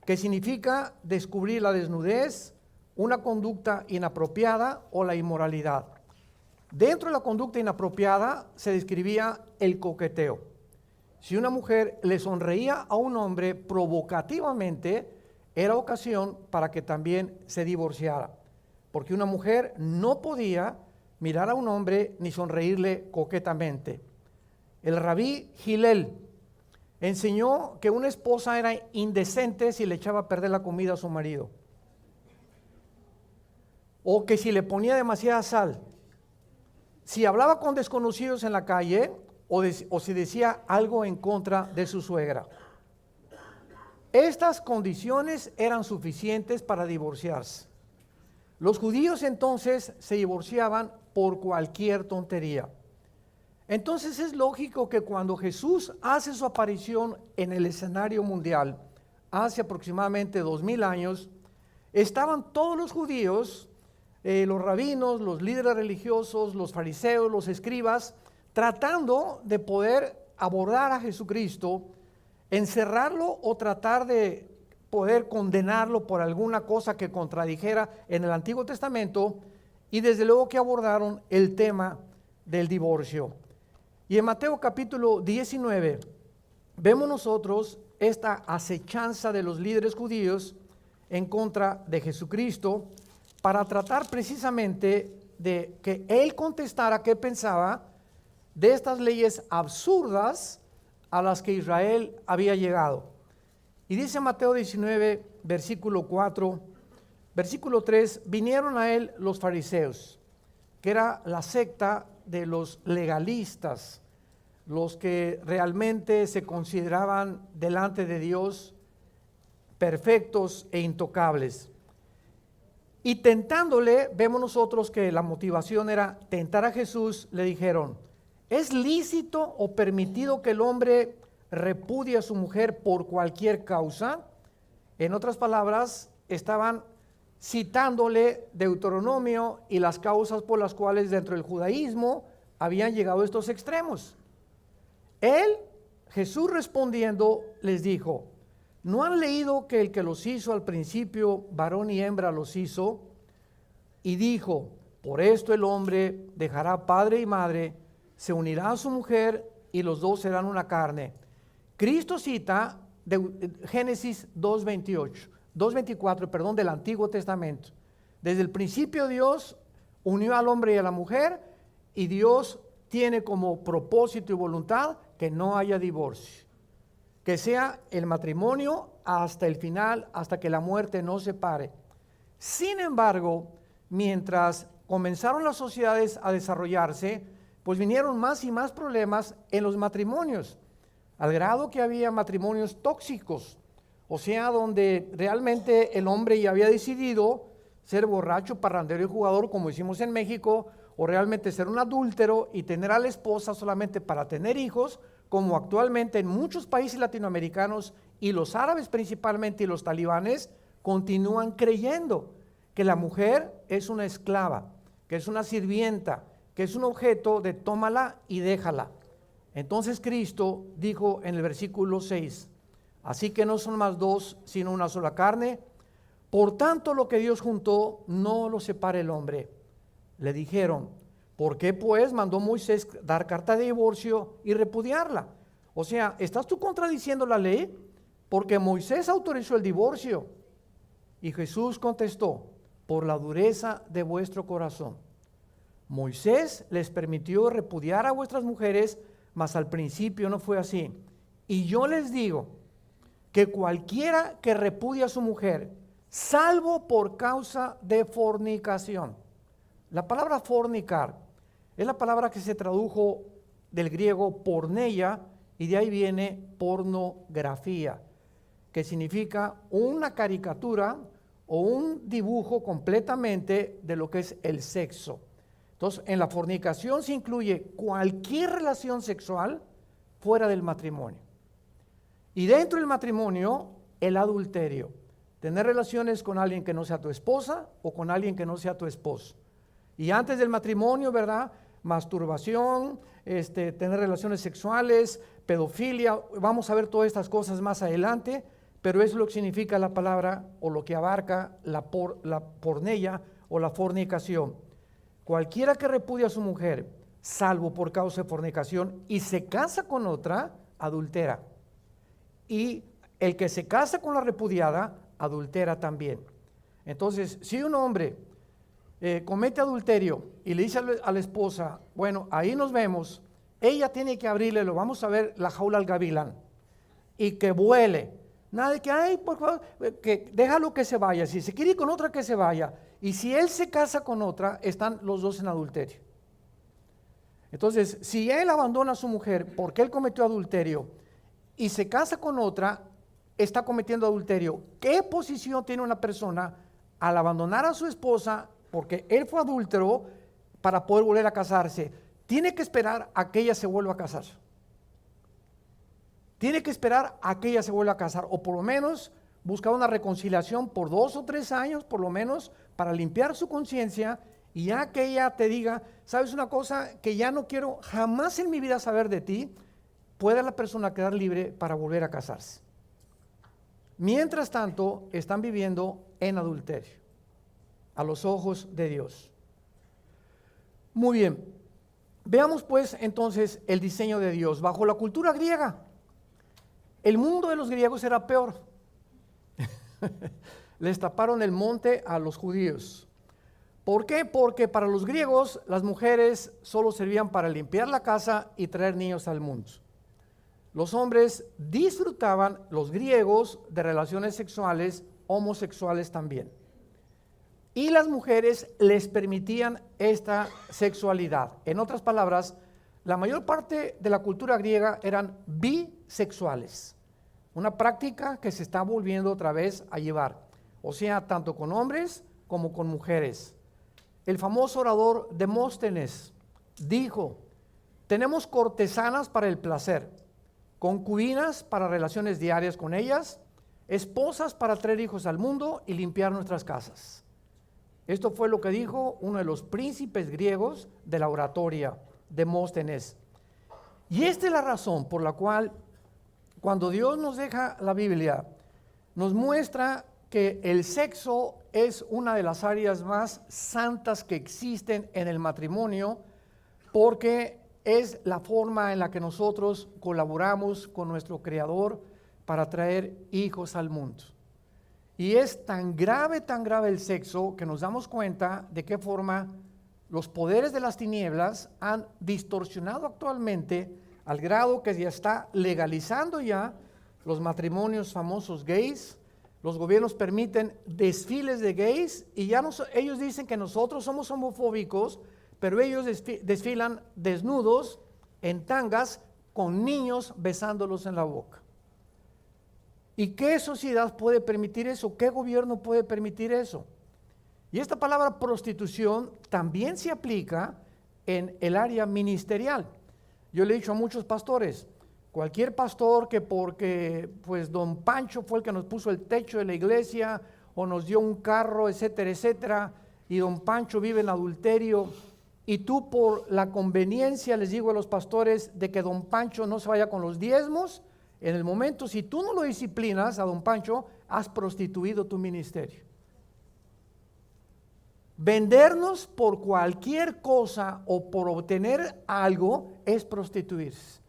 que significa descubrir la desnudez, una conducta inapropiada o la inmoralidad. Dentro de la conducta inapropiada se describía el coqueteo. Si una mujer le sonreía a un hombre provocativamente, era ocasión para que también se divorciara, porque una mujer no podía mirar a un hombre ni sonreírle coquetamente. El rabí Hillel enseñó que una esposa era indecente si le echaba a perder la comida a su marido, o que si le ponía demasiada sal, si hablaba con desconocidos en la calle, o si decía algo en contra de su suegra. Estas condiciones eran suficientes para divorciarse. Los judíos entonces se divorciaban por cualquier tontería. Entonces es lógico que cuando Jesús hace su aparición en el escenario mundial, hace aproximadamente 2000 años, estaban todos los judíos, los rabinos, los líderes religiosos, los fariseos, los escribas, tratando de poder abordar a Jesucristo, encerrarlo o tratar de poder condenarlo por alguna cosa que contradijera en el Antiguo Testamento, y desde luego que abordaron el tema del divorcio. Y en Mateo capítulo 19 vemos nosotros esta acechanza de los líderes judíos en contra de Jesucristo para tratar precisamente de que Él contestara qué pensaba de estas leyes absurdas a las que Israel había llegado. Y dice Mateo 19, versículo 4, versículo 3, vinieron a él los fariseos, que era la secta de los legalistas, los que realmente se consideraban delante de Dios perfectos e intocables. Y tentándole, vemos nosotros que la motivación era tentar a Jesús, le dijeron: ¿es lícito o permitido que el hombre repudie a su mujer por cualquier causa? En otras palabras, estaban citándole Deuteronomio y las causas por las cuales dentro del judaísmo habían llegado a estos extremos. Jesús respondiendo, les dijo: ¿no han leído que el que los hizo al principio, varón y hembra los hizo? Y dijo: por esto el hombre dejará padre y madre, se unirá a su mujer y los dos serán una carne. Cristo cita de Génesis 2:24, del Antiguo Testamento. Desde el principio Dios unió al hombre y a la mujer, y Dios tiene como propósito y voluntad que no haya divorcio, que sea el matrimonio hasta el final, hasta que la muerte nos separe. Sin embargo, mientras comenzaron las sociedades a desarrollarse, pues vinieron más y más problemas en los matrimonios, al grado que había matrimonios tóxicos, o sea, donde realmente el hombre ya había decidido ser borracho, parrandero y jugador, como hicimos en México, o realmente ser un adúltero y tener a la esposa solamente para tener hijos, como actualmente en muchos países latinoamericanos y los árabes principalmente y los talibanes continúan creyendo que la mujer es una esclava, que es una sirvienta, que es un objeto de tómala y déjala. Entonces Cristo dijo en el versículo 6, así que no son más dos, sino una sola carne. Por tanto, lo que Dios juntó, no lo separe el hombre. Le dijeron: ¿Por qué pues mandó Moisés dar carta de divorcio y repudiarla? O sea, ¿estás tú contradiciendo la ley? Porque Moisés autorizó el divorcio. Y Jesús contestó, por la dureza de vuestro corazón. Moisés les permitió repudiar a vuestras mujeres, mas al principio no fue así. Y yo les digo que cualquiera que repudie a su mujer, salvo por causa de fornicación. La palabra fornicar es la palabra que se tradujo del griego porneia, y de ahí viene pornografía, que significa una caricatura o un dibujo completamente de lo que es el sexo. Entonces, en la fornicación se incluye cualquier relación sexual fuera del matrimonio. Y dentro del matrimonio, el adulterio. Tener relaciones con alguien que no sea tu esposa o con alguien que no sea tu esposo. Y antes del matrimonio, ¿verdad? Masturbación, tener relaciones sexuales, pedofilia. Vamos a ver todas estas cosas más adelante, pero eso es lo que significa la palabra o lo que abarca la porneia o la fornicación. Cualquiera que repudia a su mujer, salvo por causa de fornicación, y se casa con otra, adultera. Y el que se casa con la repudiada, adultera también. Entonces, si un hombre comete adulterio y le dice a la esposa, bueno, ahí nos vemos, ella tiene que abrirle, lo vamos a ver, la jaula al gavilán, y que vuele. Nada de que, ay, por favor, que déjalo que se vaya. Si se quiere ir con otra, que se vaya. Y si él se casa con otra, están los dos en adulterio. Entonces, si él abandona a su mujer porque él cometió adulterio y se casa con otra, está cometiendo adulterio. ¿Qué posición tiene una persona al abandonar a su esposa porque él fue adúltero para poder volver a casarse? Tiene que esperar a que ella se vuelva a casar. Tiene que esperar a que ella se vuelva a casar, o por lo menos buscar una reconciliación por 2 o 3 años, por lo menos, para limpiar su conciencia, y ya que ella te diga, ¿sabes una cosa? Que ya no quiero jamás en mi vida saber de ti, pueda la persona quedar libre para volver a casarse. Mientras tanto, están viviendo en adulterio, a los ojos de Dios. Muy bien, veamos pues entonces el diseño de Dios. Bajo la cultura griega, el mundo de los griegos era peor. Les taparon el monte a los judíos. ¿Por qué? Porque para los griegos las mujeres solo servían para limpiar la casa y traer niños al mundo. Los hombres disfrutaban, los griegos, de relaciones sexuales, homosexuales también. Y las mujeres les permitían esta sexualidad. En otras palabras, la mayor parte de la cultura griega eran bisexuales. Una práctica que se está volviendo otra vez a llevar. O sea, tanto con hombres como con mujeres. El famoso orador Demóstenes dijo, tenemos cortesanas para el placer, concubinas para relaciones diarias con ellas, esposas para traer hijos al mundo y limpiar nuestras casas. Esto fue lo que dijo uno de los príncipes griegos de la oratoria, Demóstenes. Y esta es la razón por la cual cuando Dios nos deja la Biblia, nos muestra que el sexo es una de las áreas más santas que existen en el matrimonio, porque es la forma en la que nosotros colaboramos con nuestro Creador para traer hijos al mundo. Y es tan grave el sexo que nos damos cuenta de qué forma los poderes de las tinieblas han distorsionado actualmente al grado que ya está legalizando ya los matrimonios famosos gays. Los gobiernos permiten desfiles de gays y ya ellos dicen que nosotros somos homofóbicos, pero ellos desfilan desnudos en tangas con niños besándolos en la boca. ¿Y qué sociedad puede permitir eso? ¿Qué gobierno puede permitir eso? Y esta palabra prostitución también se aplica en el área ministerial. Yo le he dicho a muchos pastores, cualquier pastor que porque pues don Pancho fue el que nos puso el techo de la iglesia o nos dio un carro, etcétera, etcétera, y don Pancho vive en adulterio, y tú por la conveniencia les digo a los pastores de que don Pancho no se vaya con los diezmos, en el momento si tú no lo disciplinas a don Pancho, has prostituido tu ministerio. Vendernos por cualquier cosa o por obtener algo es prostituirse,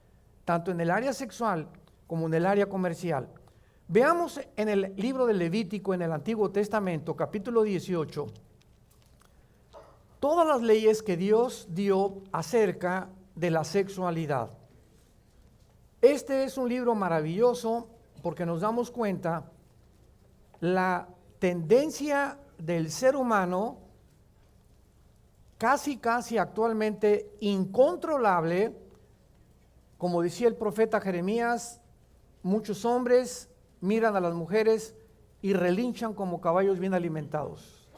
tanto en el área sexual como en el área comercial. Veamos en el libro de Levítico, en el Antiguo Testamento, capítulo 18, todas las leyes que Dios dio acerca de la sexualidad. Este es un libro maravilloso porque nos damos cuenta la tendencia del ser humano casi actualmente incontrolable. Como decía el profeta Jeremías, muchos hombres miran a las mujeres y relinchan como caballos bien alimentados.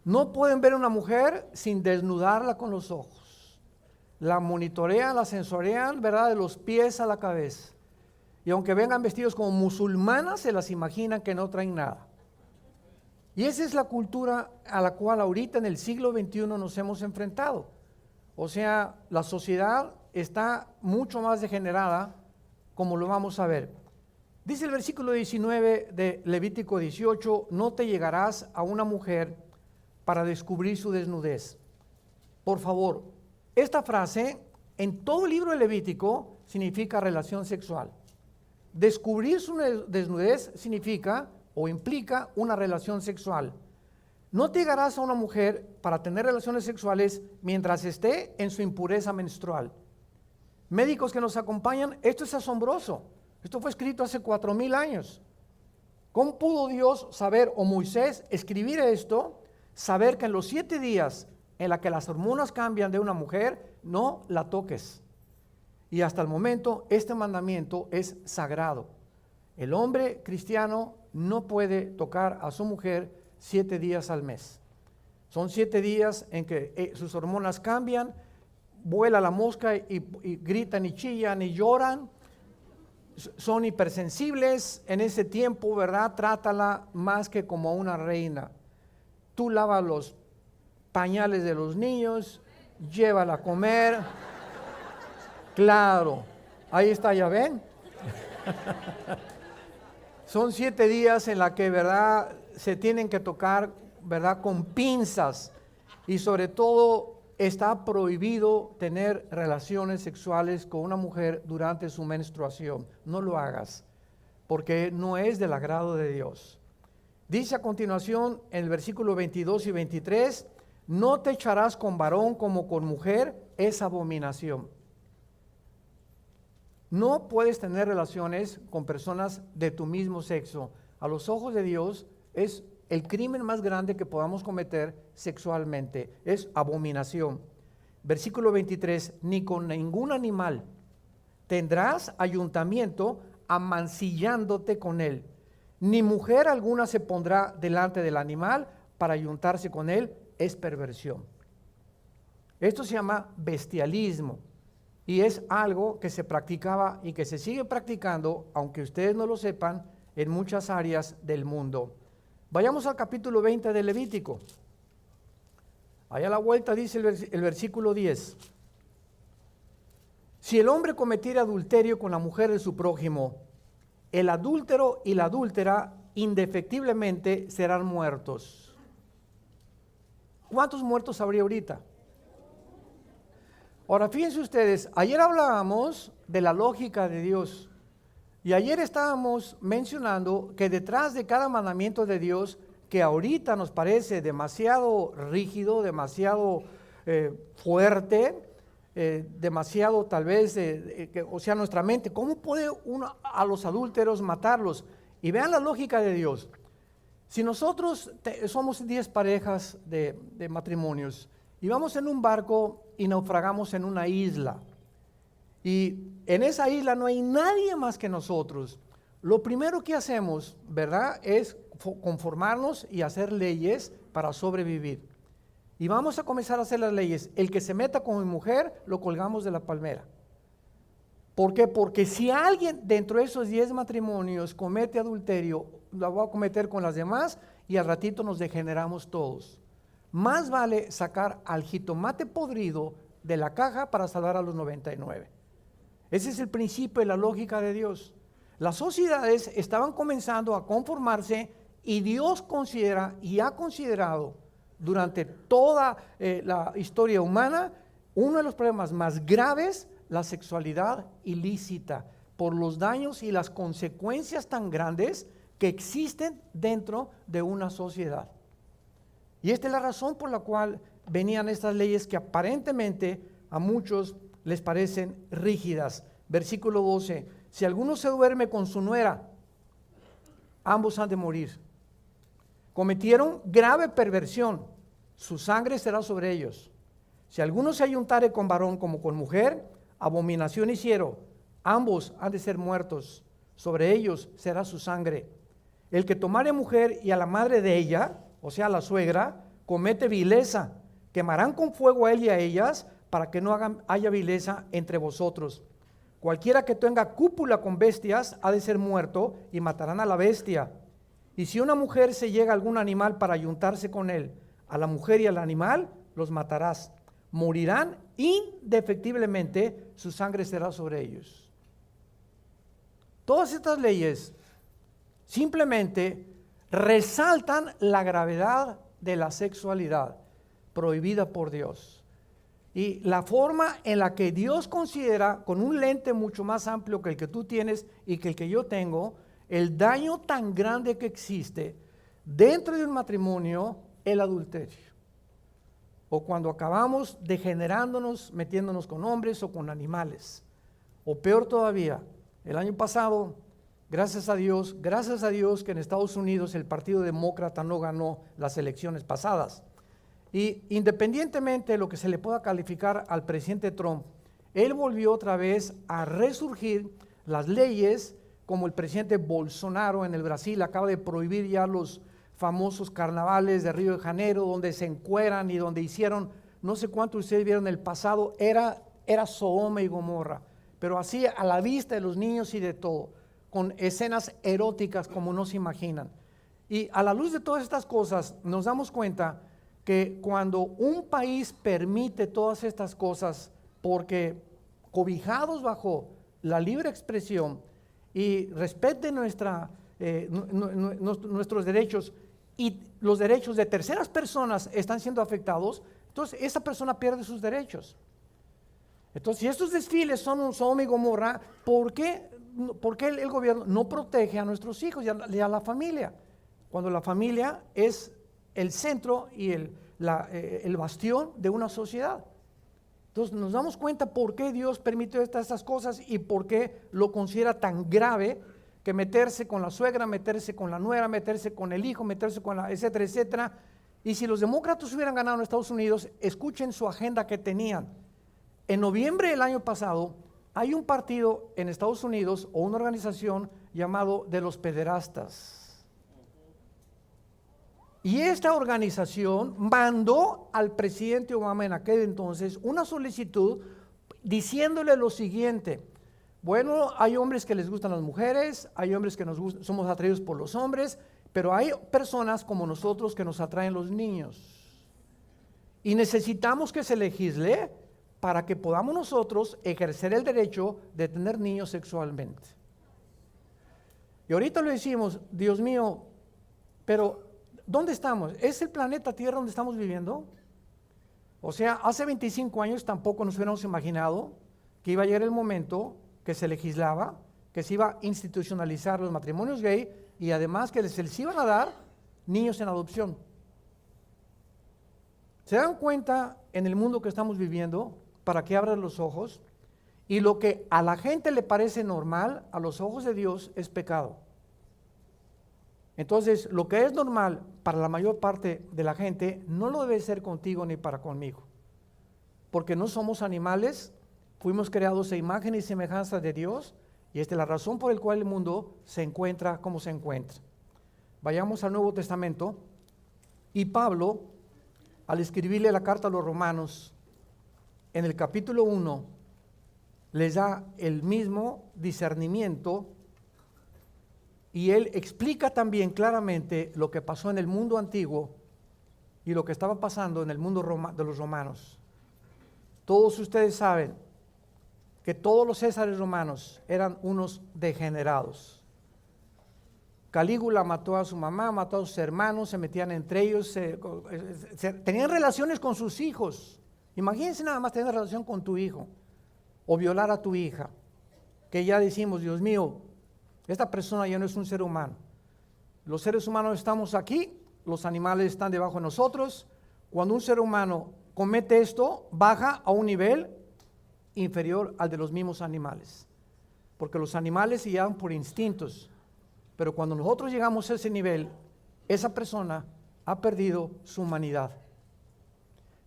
No pueden ver a una mujer sin desnudarla con los ojos. La monitorean, la sensorean, ¿verdad? De los pies a la cabeza. Y aunque vengan vestidos como musulmanas, se las imaginan que no traen nada. Y esa es la cultura a la cual ahorita en el siglo XXI nos hemos enfrentado. O sea, la sociedad está mucho más degenerada, como lo vamos a ver. Dice el versículo 19 de Levítico 18, no te llegarás a una mujer para descubrir su desnudez. Por favor, esta frase en todo el libro de Levítico significa relación sexual. Descubrir su desnudez significa o implica una relación sexual. No te llegarás a una mujer para tener relaciones sexuales mientras esté en su impureza menstrual. Médicos que nos acompañan, esto es asombroso. Esto fue escrito hace 4,000 años. ¿Cómo pudo Dios saber, o Moisés, escribir esto, saber que en los 7 días en la que las hormonas cambian de una mujer, no la toques? Y hasta el momento este mandamiento es sagrado. El hombre cristiano no puede tocar a su mujer 7 días al mes. Son 7 días en que sus hormonas cambian, vuela la mosca y gritan y chillan y lloran. Son hipersensibles en ese tiempo, ¿verdad? Trátala más que como una reina. Tú lava los pañales de los niños, llévala a comer. Claro, ahí está, ya ven. Son 7 días en la que, ¿verdad?, se tienen que tocar, ¿verdad?, con pinzas, y sobre todo está prohibido tener relaciones sexuales con una mujer durante su menstruación. No lo hagas, porque no es del agrado de Dios. Dice a continuación en el versículo 22 y 23, no te echarás con varón como con mujer, es abominación. No puedes tener relaciones con personas de tu mismo sexo. A los ojos de Dios es el crimen más grande que podamos cometer sexualmente. Es abominación. Versículo 23, ni con ningún animal tendrás ayuntamiento amancillándote con él. Ni mujer alguna se pondrá delante del animal para ayuntarse con él. Es perversión. Esto se llama bestialismo. Y es algo que se practicaba y que se sigue practicando, aunque ustedes no lo sepan, en muchas áreas del mundo. Vayamos al capítulo 20 de Levítico. Allá a la vuelta dice el versículo 10. Si el hombre cometiera adulterio con la mujer de su prójimo, el adúltero y la adúltera indefectiblemente serán muertos. ¿Cuántos muertos habría ahorita? Ahora, fíjense ustedes, ayer hablábamos de la lógica de Dios y ayer estábamos mencionando que detrás de cada mandamiento de Dios, que ahorita nos parece demasiado rígido, demasiado fuerte, demasiado tal vez, o sea, nuestra mente, ¿cómo puede uno a los adúlteros matarlos? Y vean la lógica de Dios. Si nosotros somos 10 parejas de matrimonios y vamos en un barco y naufragamos en una isla, y en esa isla no hay nadie más que nosotros, lo primero que hacemos, ¿verdad?, es conformarnos y hacer leyes para sobrevivir. Y vamos a comenzar a hacer las leyes. El que se meta con mi mujer, lo colgamos de la palmera. ¿Por qué? Porque si alguien dentro de esos 10 matrimonios comete adulterio, lo va a cometer con las demás y al ratito nos degeneramos todos. Más vale sacar al jitomate podrido de la caja para salvar a los 99. Ese es el principio y la lógica de Dios. Las sociedades estaban comenzando a conformarse Y Dios considera y ha considerado durante toda la historia humana uno de los problemas más graves, la sexualidad ilícita, por los daños y las consecuencias tan grandes que existen dentro de una sociedad. Y esta es la razón por la cual venían estas leyes que aparentemente a muchos les parecen rígidas. Versículo 12, si alguno se duerme con su nuera, ambos han de morir. Cometieron grave perversión, su sangre será sobre ellos. Si alguno se ayuntare con varón como con mujer, abominación hicieron, ambos han de ser muertos, sobre ellos será su sangre. El que tomare mujer y a la madre de ella, o sea, a la suegra, comete vileza, quemarán con fuego a él y a ellas, para que no haya vileza entre vosotros. Cualquiera que tenga cúpula con bestias ha de ser muerto, y matarán a la bestia. Y si una mujer se llega a algún animal para ayuntarse con él, a la mujer y al animal los matarás. Morirán indefectiblemente, su sangre será sobre ellos. Todas estas leyes simplemente resaltan la gravedad de la sexualidad prohibida por Dios. Y la forma en la que Dios considera, con un lente mucho más amplio que el que tú tienes y que el que yo tengo, el daño tan grande que existe dentro de un matrimonio, el adulterio. O cuando acabamos degenerándonos, metiéndonos con hombres o con animales. O peor todavía, el año pasado, gracias a Dios que en Estados Unidos el Partido Demócrata no ganó las elecciones pasadas. Y independientemente de lo que se le pueda calificar al presidente Trump, él volvió otra vez a resurgir las leyes, como el presidente Bolsonaro en el Brasil acaba de prohibir ya los famosos carnavales de Río de Janeiro, donde se encueran y donde hicieron, no sé cuánto ustedes vieron en el pasado, era Sodoma y Gomorra, pero así a la vista de los niños y de todo, con escenas eróticas como no se imaginan. Y a la luz de todas estas cosas nos damos cuenta que cuando un país permite todas estas cosas, porque cobijados bajo la libre expresión y respeten nuestros derechos y los derechos de terceras personas están siendo afectados, entonces esa persona pierde sus derechos. Entonces, si estos desfiles son un Sodoma y Gomorra, ¿por qué el gobierno no protege a nuestros hijos y a la familia? Cuando la familia es el centro y el bastión de una sociedad. Entonces nos damos cuenta por qué Dios permitió estas cosas y por qué lo considera tan grave que meterse con la suegra, meterse con la nuera, meterse con el hijo, meterse con la etcétera, etcétera. Y si los demócratas hubieran ganado en Estados Unidos, escuchen su agenda que tenían. En noviembre del año pasado hay un partido en Estados Unidos o una organización llamado de los pederastas. Y esta organización mandó al presidente Obama en aquel entonces una solicitud diciéndole lo siguiente: bueno, hay hombres que les gustan las mujeres, hay hombres que somos atraídos por los hombres, pero hay personas como nosotros que nos atraen los niños. Y necesitamos que se legisle para que podamos nosotros ejercer el derecho de tener niños sexualmente. Y ahorita le decimos, Dios mío, pero ¿dónde estamos? ¿Es el planeta Tierra donde estamos viviendo? O sea, hace 25 años tampoco nos hubiéramos imaginado que iba a llegar el momento que se legislaba, que se iba a institucionalizar los matrimonios gay y además que se les iban a dar niños en adopción. ¿Se dan cuenta en el mundo que estamos viviendo? Para que abran los ojos, y lo que a la gente le parece normal, a los ojos de Dios es pecado. Entonces, lo que es normal para la mayor parte de la gente, no lo debe ser contigo ni para conmigo, porque no somos animales, fuimos creados a imagen y semejanza de Dios, y esta es la razón por la cual el mundo se encuentra como se encuentra. Vayamos al Nuevo Testamento, y Pablo, al escribirle la carta a los romanos, en el capítulo 1, les da el mismo discernimiento y él explica también claramente lo que pasó en el mundo antiguo y lo que estaba pasando en el mundo de los romanos. Todos ustedes saben que todos los césares romanos eran unos degenerados. Calígula mató a su mamá, mató a sus hermanos, se metían entre ellos, tenían relaciones con sus hijos. Imagínense nada más tener relación con tu hijo o violar a tu hija, que ya decimos, Dios mío, esta persona ya no es un ser humano. Los seres humanos estamos aquí, los animales están debajo de nosotros. Cuando un ser humano comete esto, baja a un nivel inferior al de los mismos animales, porque los animales se llevan por instintos, pero cuando nosotros llegamos a ese nivel, esa persona ha perdido su humanidad.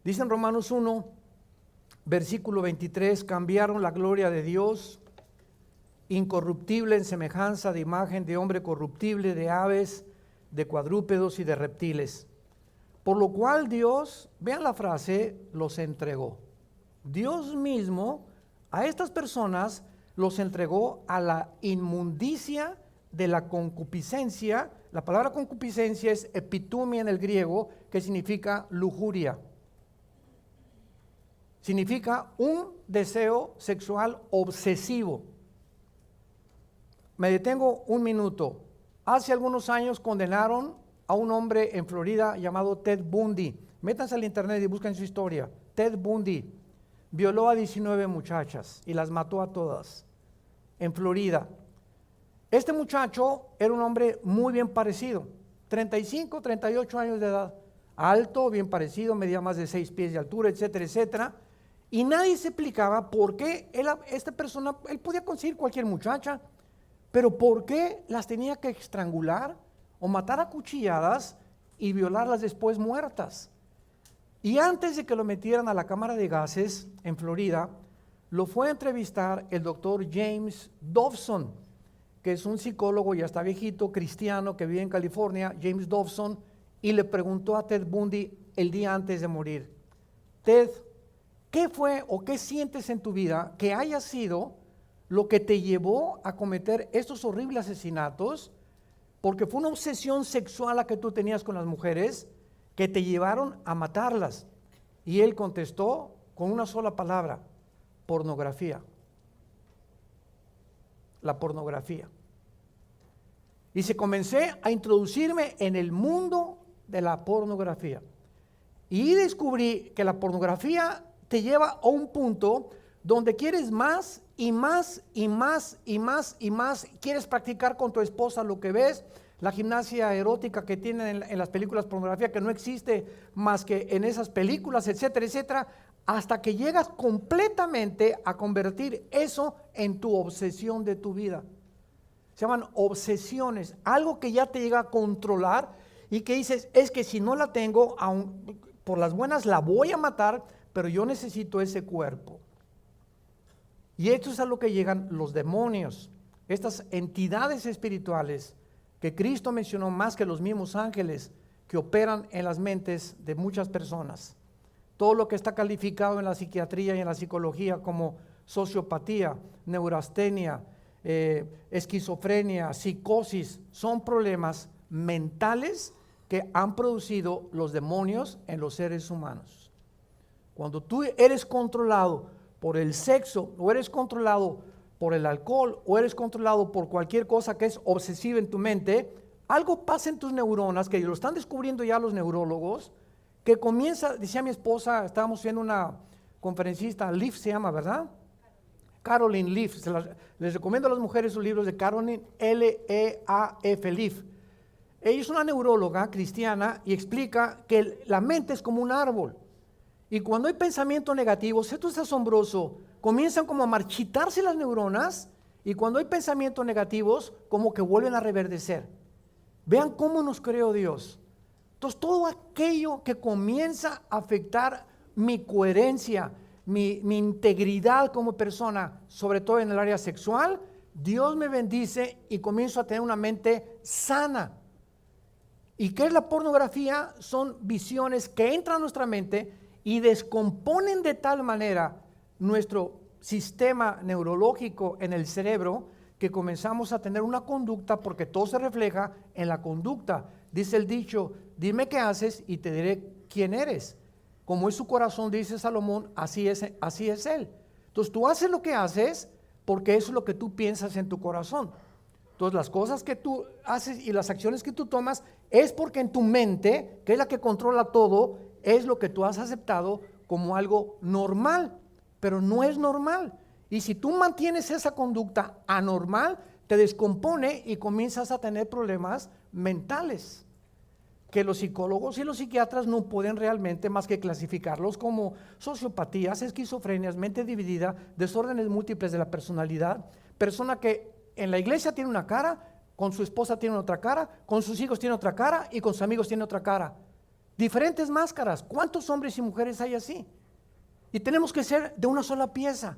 Dice en Romanos 1, versículo 23, cambiaron la gloria de Dios, incorruptible en semejanza de imagen de hombre corruptible, de aves, de cuadrúpedos y de reptiles. Por lo cual Dios, vean la frase, los entregó. Dios mismo a estas personas los entregó a la inmundicia de la concupiscencia. La palabra concupiscencia es epitumia en el griego, que significa lujuria. Significa un deseo sexual obsesivo. Me detengo un minuto. Hace algunos años condenaron a un hombre en Florida llamado Ted Bundy. Métanse al internet y busquen su historia. Ted Bundy violó a 19 muchachas y las mató a todas en Florida. Este muchacho era un hombre muy bien parecido, 35, 38 años de edad, alto, bien parecido, medía más de 6 pies de altura, etcétera, etcétera. Y nadie se explicaba por qué esta persona, él podía conseguir cualquier muchacha, pero por qué las tenía que estrangular o matar a cuchilladas y violarlas después muertas. Y antes de que lo metieran a la cámara de gases en Florida, lo fue a entrevistar el doctor James Dobson, que es un psicólogo, ya está viejito, cristiano, que vive en California, James Dobson, y le preguntó a Ted Bundy el día antes de morir: Ted, ¿qué fue o qué sientes en tu vida que haya sido lo que te llevó a cometer estos horribles asesinatos? Porque fue una obsesión sexual la que tú tenías con las mujeres que te llevaron a matarlas. Y él contestó con una sola palabra: pornografía. La pornografía. Dice, comencé a introducirme en el mundo de la pornografía y descubrí que la pornografía te lleva a un punto donde quieres más y más y más y más y más. Quieres practicar con tu esposa lo que ves, la gimnasia erótica que tienen en las películas pornografía, que no existe más que en esas películas, etcétera, etcétera, hasta que llegas completamente a convertir eso en tu obsesión de tu vida. Se llaman obsesiones, algo que ya te llega a controlar y que dices, es que si no la tengo, aun por las buenas la voy a matar, pero yo necesito ese cuerpo. Y esto es a lo que llegan los demonios, estas entidades espirituales que Cristo mencionó más que los mismos ángeles, que operan en las mentes de muchas personas. Todo lo que está calificado en la psiquiatría y en la psicología como sociopatía, neurastenia, esquizofrenia, psicosis, son problemas mentales que han producido los demonios en los seres humanos. Cuando tú eres controlado por el sexo, o eres controlado por el alcohol, o eres controlado por cualquier cosa que es obsesiva en tu mente, algo pasa en tus neuronas, que lo están descubriendo ya los neurólogos, que comienza, decía mi esposa, estábamos viendo una conferencista, Leaf se llama, ¿verdad? Caroline Leaf. Les recomiendo a las mujeres sus libros de Caroline, L-E-A-F, Leaf. Ella es una neuróloga cristiana y explica que la mente es como un árbol. Y cuando hay pensamientos negativos, esto es asombroso, comienzan como a marchitarse las neuronas, y cuando hay pensamientos negativos, como que vuelven a reverdecer. Vean cómo nos creó Dios. Entonces, todo aquello que comienza a afectar mi coherencia, mi integridad como persona, sobre todo en el área sexual, Dios me bendice y comienzo a tener una mente sana. ¿Y qué es la pornografía? Son visiones que entran a nuestra mente y descomponen de tal manera nuestro sistema neurológico en el cerebro que comenzamos a tener una conducta, porque todo se refleja en la conducta. Dice el dicho, dime qué haces y te diré quién eres. Como es su corazón, dice Salomón, así es él. Entonces tú haces lo que haces porque eso es lo que tú piensas en tu corazón. Entonces las cosas que tú haces y las acciones que tú tomas es porque en tu mente, que es la que controla todo, es lo que tú has aceptado como algo normal, pero no es normal. Y si tú mantienes esa conducta anormal, te descompone y comienzas a tener problemas mentales, que los psicólogos y los psiquiatras no pueden realmente más que clasificarlos como sociopatías, esquizofrenias, mente dividida, desórdenes múltiples de la personalidad, persona que en la iglesia tiene una cara, con su esposa tiene otra cara, con sus hijos tiene otra cara y con sus amigos tiene otra cara. Diferentes máscaras. ¿Cuántos hombres y mujeres hay así? Y tenemos que ser de una sola pieza.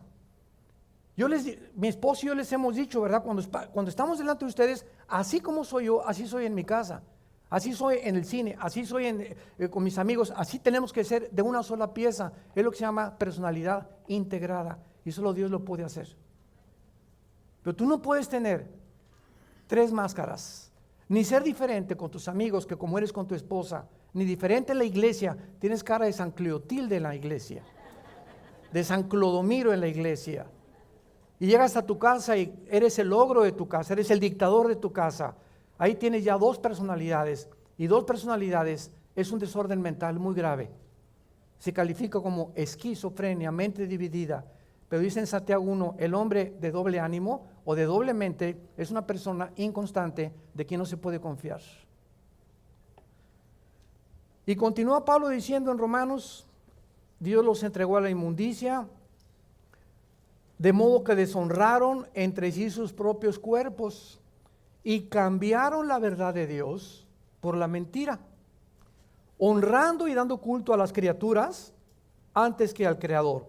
Mi esposo y yo les hemos dicho, ¿verdad? Cuando estamos delante de ustedes, así como soy yo, así soy en mi casa, así soy en el cine, así soy con mis amigos, así tenemos que ser de una sola pieza. Es lo que se llama personalidad integrada y solo Dios lo puede hacer. Pero tú no puedes tener 3 máscaras, ni ser diferente con tus amigos que como eres con tu esposa, ni diferente en la iglesia. Tienes cara de San Cleotilde en la iglesia, de San Clodomiro en la iglesia. Y llegas a tu casa y eres el ogro de tu casa, eres el dictador de tu casa. Ahí tienes ya 2 personalidades, y 2 personalidades es un desorden mental muy grave. Se califica como esquizofrenia, mente dividida. Pero dice en Santiago 1, el hombre de doble ánimo o de doble mente es una persona inconstante de quien no se puede confiar. Y continúa Pablo diciendo en Romanos, Dios los entregó a la inmundicia, de modo que deshonraron entre sí sus propios cuerpos y cambiaron la verdad de Dios por la mentira, honrando y dando culto a las criaturas antes que al Creador,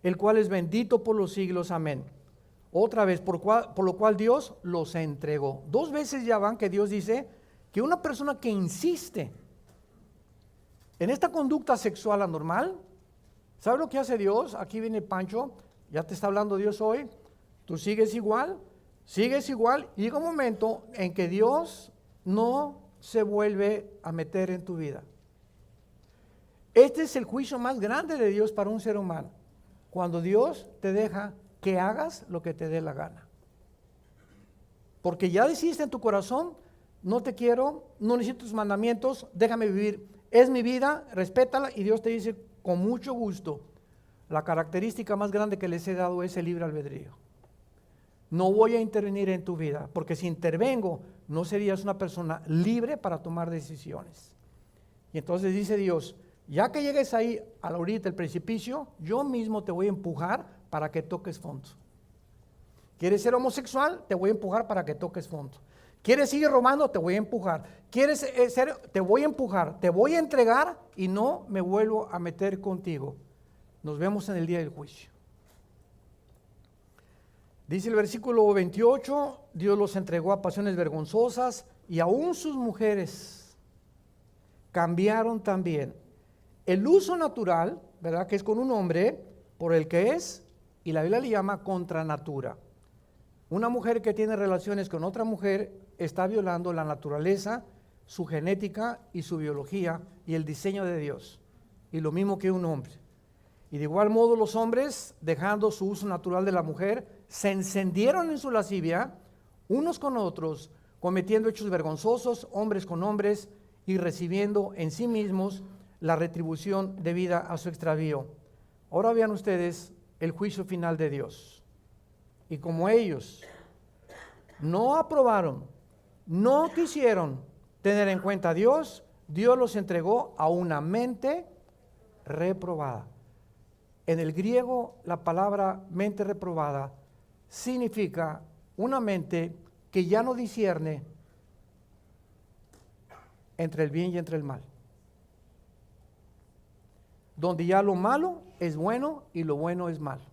el cual es bendito por los siglos, amén. Otra vez, por lo cual Dios los entregó. 2 veces ya van que Dios dice que una persona que insiste en esta conducta sexual anormal, ¿sabe lo que hace Dios? Aquí viene Pancho, ya te está hablando Dios hoy, tú sigues igual, y llega un momento en que Dios no se vuelve a meter en tu vida. Este es el juicio más grande de Dios para un ser humano. Cuando Dios te deja que hagas lo que te dé la gana. Porque ya decidiste en tu corazón, no te quiero, no necesito tus mandamientos, déjame vivir. Es mi vida, respétala, y Dios te dice con mucho gusto, la característica más grande que les he dado es el libre albedrío. No voy a intervenir en tu vida, porque si intervengo, no serías una persona libre para tomar decisiones. Y entonces dice Dios, ya que llegues ahí a la orilla del precipicio, yo mismo te voy a empujar para que toques fondo. ¿Quieres ser homosexual? Te voy a empujar para que toques fondo. ¿Quieres seguir robando? Te voy a empujar. ¿Quieres te voy a empujar, te voy a entregar y no me vuelvo a meter contigo? Nos vemos en el día del juicio. Dice el versículo 28, Dios los entregó a pasiones vergonzosas y aún sus mujeres cambiaron también el uso natural, ¿verdad? Que es con un hombre por el que es, y la Biblia le llama contra natura. Una mujer que tiene relaciones con otra mujer está violando la naturaleza, su genética y su biología y el diseño de Dios. Y lo mismo que un hombre. Y de igual modo los hombres, dejando su uso natural de la mujer, se encendieron en su lascivia, unos con otros, cometiendo hechos vergonzosos, hombres con hombres, y recibiendo en sí mismos la retribución debida a su extravío. Ahora vean ustedes el juicio final de Dios. Y como ellos no aprobaron, no quisieron tener en cuenta a Dios, Dios los entregó a una mente reprobada. En el griego, la palabra mente reprobada significa una mente que ya no discierne entre el bien y entre el mal. Donde ya lo malo es bueno y lo bueno es malo.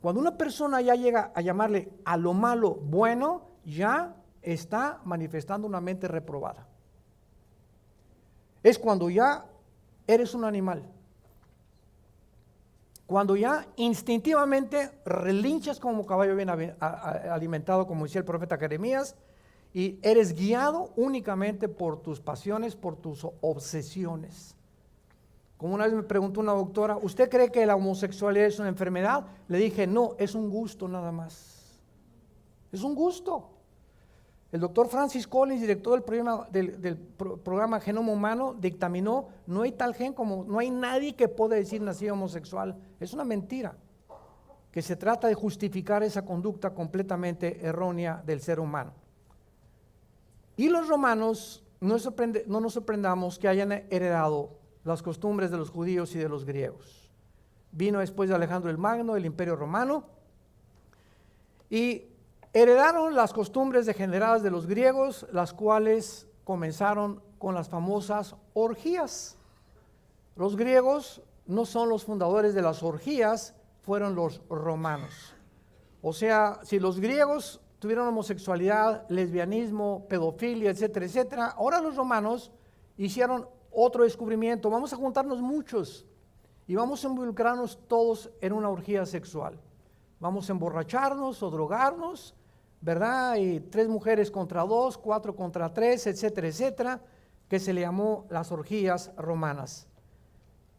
Cuando una persona ya llega a llamarle a lo malo bueno, ya está manifestando una mente reprobada. Es cuando ya eres un animal. Cuando ya instintivamente relinchas como caballo bien alimentado, como decía el profeta Jeremías, y eres guiado únicamente por tus pasiones, por tus obsesiones. Como una vez me preguntó una doctora, ¿usted cree que la homosexualidad es una enfermedad? Le dije, no, es un gusto nada más. Es un gusto. El doctor Francis Collins, director del programa Genoma Humano, dictaminó: no hay tal gen como, no hay nadie que pueda decir nacido homosexual. Es una mentira, que se trata de justificar esa conducta completamente errónea del ser humano. Y los romanos, no nos sorprendamos que hayan heredado las costumbres de los judíos y de los griegos. Vino después de Alejandro el Magno, el Imperio Romano, y heredaron las costumbres degeneradas de los griegos, las cuales comenzaron con las famosas orgías. Los griegos no son los fundadores de las orgías, fueron los romanos. O sea, si los griegos tuvieron homosexualidad, lesbianismo, pedofilia, etcétera, etcétera, ahora los romanos hicieron otro descubrimiento: vamos a juntarnos muchos y vamos a involucrarnos todos en una orgía sexual. Vamos a emborracharnos o drogarnos, ¿verdad? Y 3 mujeres contra 2, 4 contra 3, etcétera, etcétera, que se le llamó las orgías romanas.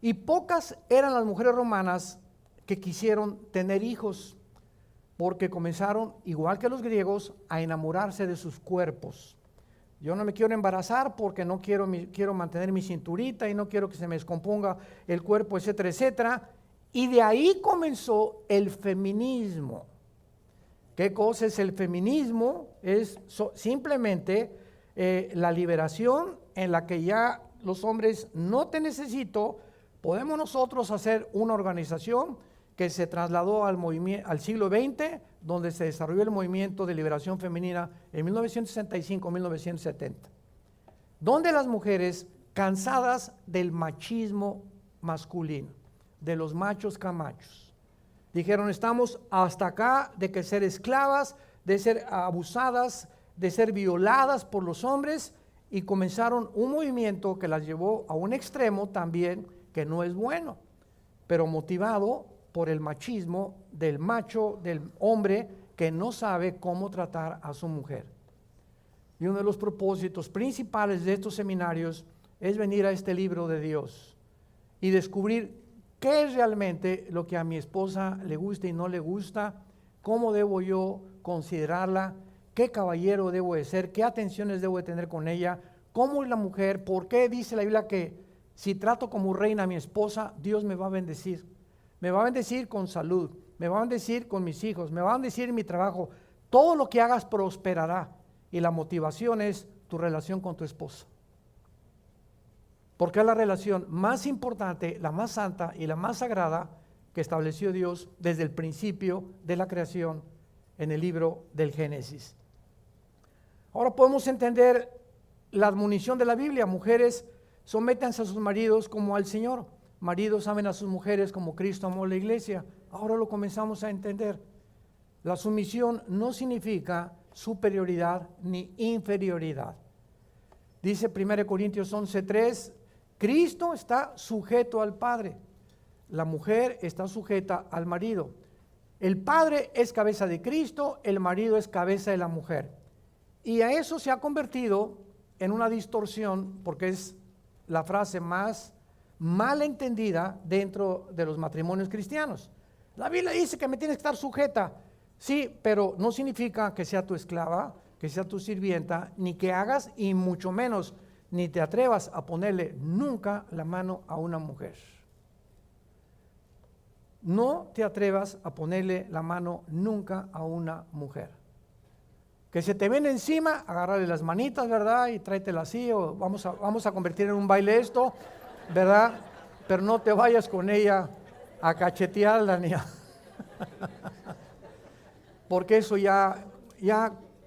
Y pocas eran las mujeres romanas que quisieron tener hijos, porque comenzaron, igual que los griegos, a enamorarse de sus cuerpos. Yo no me quiero embarazar porque no quiero mantener mi cinturita y no quiero que se me descomponga el cuerpo, etcétera, etcétera. Y de ahí comenzó el feminismo. ¿Qué cosa es el feminismo? Es simplemente la liberación en la que ya los hombres: no te necesito, podemos nosotros hacer una organización, que se trasladó al siglo XX, donde se desarrolló el movimiento de liberación femenina en 1965-1970, donde las mujeres, cansadas del machismo masculino, de los machos camachos, dijeron: estamos hasta acá de que ser esclavas, de ser abusadas, de ser violadas por los hombres, y comenzaron un movimiento que las llevó a un extremo también, que no es bueno, pero motivado por el machismo del macho, del hombre que no sabe cómo tratar a su mujer. Y uno de los propósitos principales de estos seminarios es venir a este libro de Dios y descubrir qué es realmente lo que a mi esposa le gusta y no le gusta, cómo debo yo considerarla, qué caballero debo de ser, qué atenciones debo de tener con ella, cómo es la mujer, por qué dice la Biblia que si trato como reina a mi esposa, Dios me va a bendecir. Me va a bendecir con salud, me va a bendecir con mis hijos, me va a bendecir en mi trabajo. Todo lo que hagas prosperará. Y la motivación es tu relación con tu esposo. Porque es la relación más importante, la más santa y la más sagrada que estableció Dios desde el principio de la creación en el libro del Génesis. Ahora podemos entender la admonición de la Biblia: mujeres, sométanse a sus maridos como al Señor. Maridos, amen a sus mujeres como Cristo amó la iglesia. Ahora lo comenzamos a entender. La sumisión no significa superioridad ni inferioridad. Dice 1 Corintios 11:3, Cristo está sujeto al Padre. La mujer está sujeta al marido. El Padre es cabeza de Cristo, el marido es cabeza de la mujer. Y a eso se ha convertido en una distorsión, porque es la frase más mal entendida dentro de los matrimonios cristianos. La Biblia dice que me tienes que estar sujeta. Sí, pero no significa que sea tu esclava, que sea tu sirvienta, ni que hagas, y mucho menos, ni te atrevas a ponerle nunca la mano a una mujer. No te atrevas a ponerle la mano nunca a una mujer. Que se te ven encima, agárrale las manitas, ¿verdad? Y tráetela así, o vamos a convertir en un baile esto, ¿verdad? Pero no te vayas con ella a cachetearla ni a... porque eso ya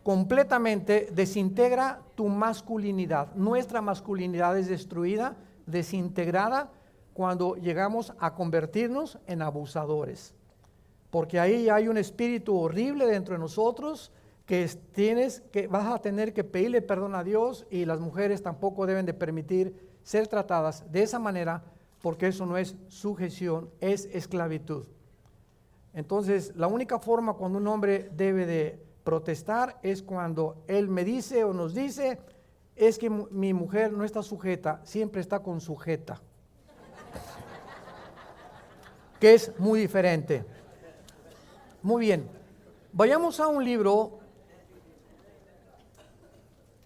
completamente desintegra tu masculinidad. Nuestra masculinidad es destruida, desintegrada, cuando llegamos a convertirnos en abusadores. Porque ahí hay un espíritu horrible dentro de nosotros que vas a tener que pedirle perdón a Dios, y las mujeres tampoco deben de permitir ser tratadas de esa manera, porque eso no es sujeción, es esclavitud. Entonces, la única forma cuando un hombre debe de protestar es cuando él me dice o nos dice: es que mi mujer no está sujeta, siempre está con sujeta. Que es muy diferente. Muy bien, vayamos a un libro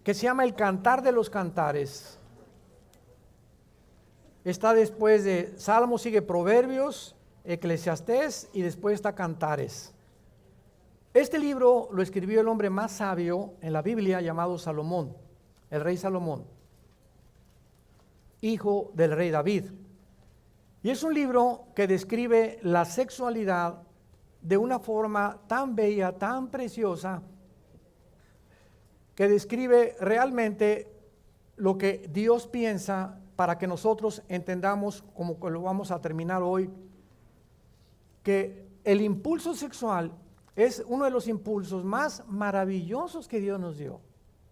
que se llama El Cantar de los Cantares. Está después de Salmos, sigue Proverbios, Eclesiastés y después está Cantares. Este libro lo escribió el hombre más sabio en la Biblia llamado Salomón, el rey Salomón, hijo del rey David. Y es un libro que describe la sexualidad de una forma tan bella, tan preciosa, que describe realmente lo que Dios piensa para que nosotros entendamos, como lo vamos a terminar hoy, que el impulso sexual es uno de los impulsos más maravillosos que Dios nos dio,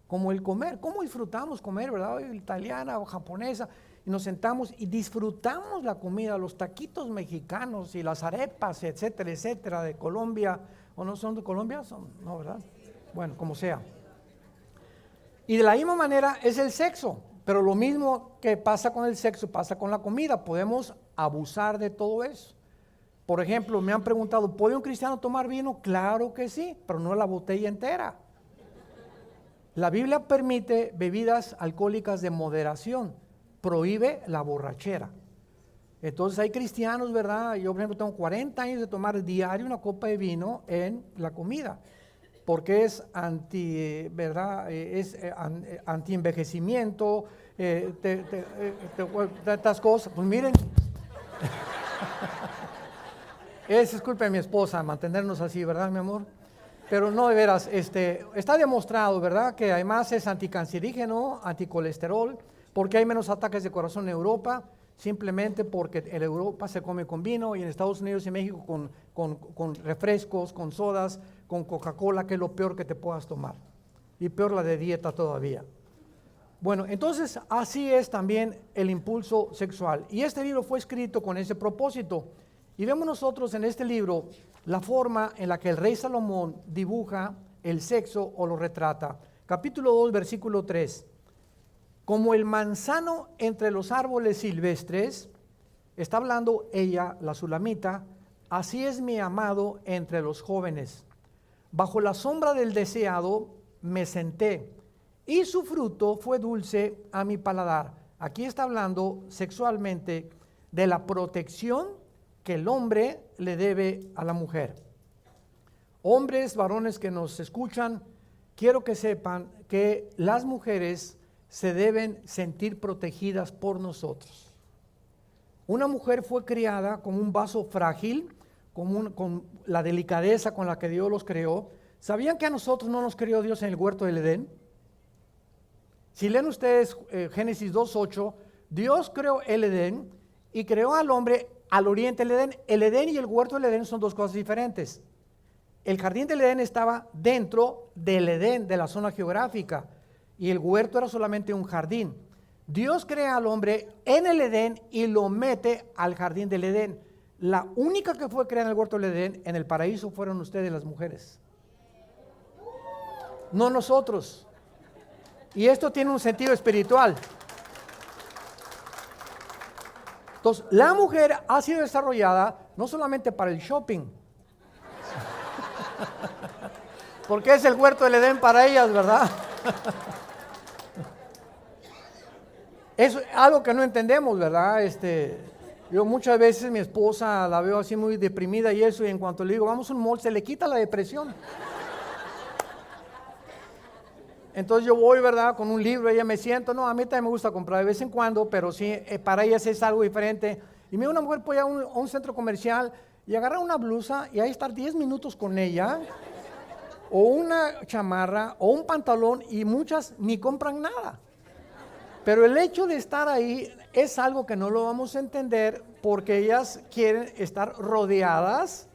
como el comer. ¿Cómo disfrutamos comer, verdad? Italiana o japonesa, y nos sentamos y disfrutamos la comida, los taquitos mexicanos y las arepas, etcétera, etcétera, de Colombia, ¿o no son de Colombia? No, ¿verdad? Bueno, como sea. Y de la misma manera es el sexo, pero lo mismo que pasa con el sexo pasa con la comida. Podemos abusar de todo eso. Por ejemplo, me han preguntado, ¿puede un cristiano tomar vino? Claro que sí, pero no la botella entera. La Biblia permite bebidas alcohólicas de moderación, prohíbe la borrachera. Entonces hay cristianos, ¿verdad? Yo, por ejemplo, tengo 40 años de tomar diario una copa de vino en la comida, porque es ¿verdad? Anti-envejecimiento, estas cosas. Pues miren, disculpe a mi esposa mantenernos así, ¿verdad, mi amor? Pero no, de veras, está demostrado, ¿verdad? Que además es anticancerígeno, anticolesterol, porque hay menos ataques de corazón en Europa, simplemente porque en Europa se come con vino y en Estados Unidos y México con refrescos, con sodas, con Coca-Cola, que es lo peor que te puedas tomar. Y peor la de dieta todavía. Bueno, entonces así es también el impulso sexual. Y este libro fue escrito con ese propósito. Y vemos nosotros en este libro la forma en la que el rey Salomón dibuja el sexo o lo retrata. Capítulo 2, versículo 3. Como el manzano entre los árboles silvestres, está hablando ella, la sulamita, así es mi amado entre los jóvenes. Bajo la sombra del deseado me senté, y su fruto fue dulce a mi paladar. Aquí está hablando sexualmente de la protección que el hombre le debe a la mujer. Hombres, varones que nos escuchan, quiero que sepan que las mujeres se deben sentir protegidas por nosotros. Una mujer fue criada como un vaso frágil, con la delicadeza con la que Dios los creó. ¿Sabían que a nosotros no nos creó Dios en el huerto del Edén? Si leen ustedes Génesis 2:8, Dios creó el Edén y creó al hombre al oriente del Edén. El Edén y el huerto del Edén son dos cosas diferentes. El jardín del Edén estaba dentro del Edén, de la zona geográfica, y el huerto era solamente un jardín. Dios crea al hombre en el Edén y lo mete al jardín del Edén. La única que fue creada en el huerto del Edén, en el paraíso, fueron ustedes, las mujeres. No nosotros. Y esto tiene un sentido espiritual. Entonces, la mujer ha sido desarrollada no solamente para el shopping, porque es el huerto del Edén para ellas, ¿verdad? Es algo que no entendemos, ¿verdad? Yo muchas veces mi esposa la veo así muy deprimida y eso, y en cuanto le digo, vamos a un mall, se le quita la depresión. Entonces yo voy, ¿verdad? Con un libro, ella me siento, no, a mí también me gusta comprar de vez en cuando, pero sí, para ellas es algo diferente. Y mira, una mujer puede ir a un centro comercial y agarrar una blusa y ahí estar 10 minutos con ella, o una chamarra, o un pantalón, y muchas ni compran nada. Pero el hecho de estar ahí es algo que no lo vamos a entender porque ellas quieren estar rodeadas,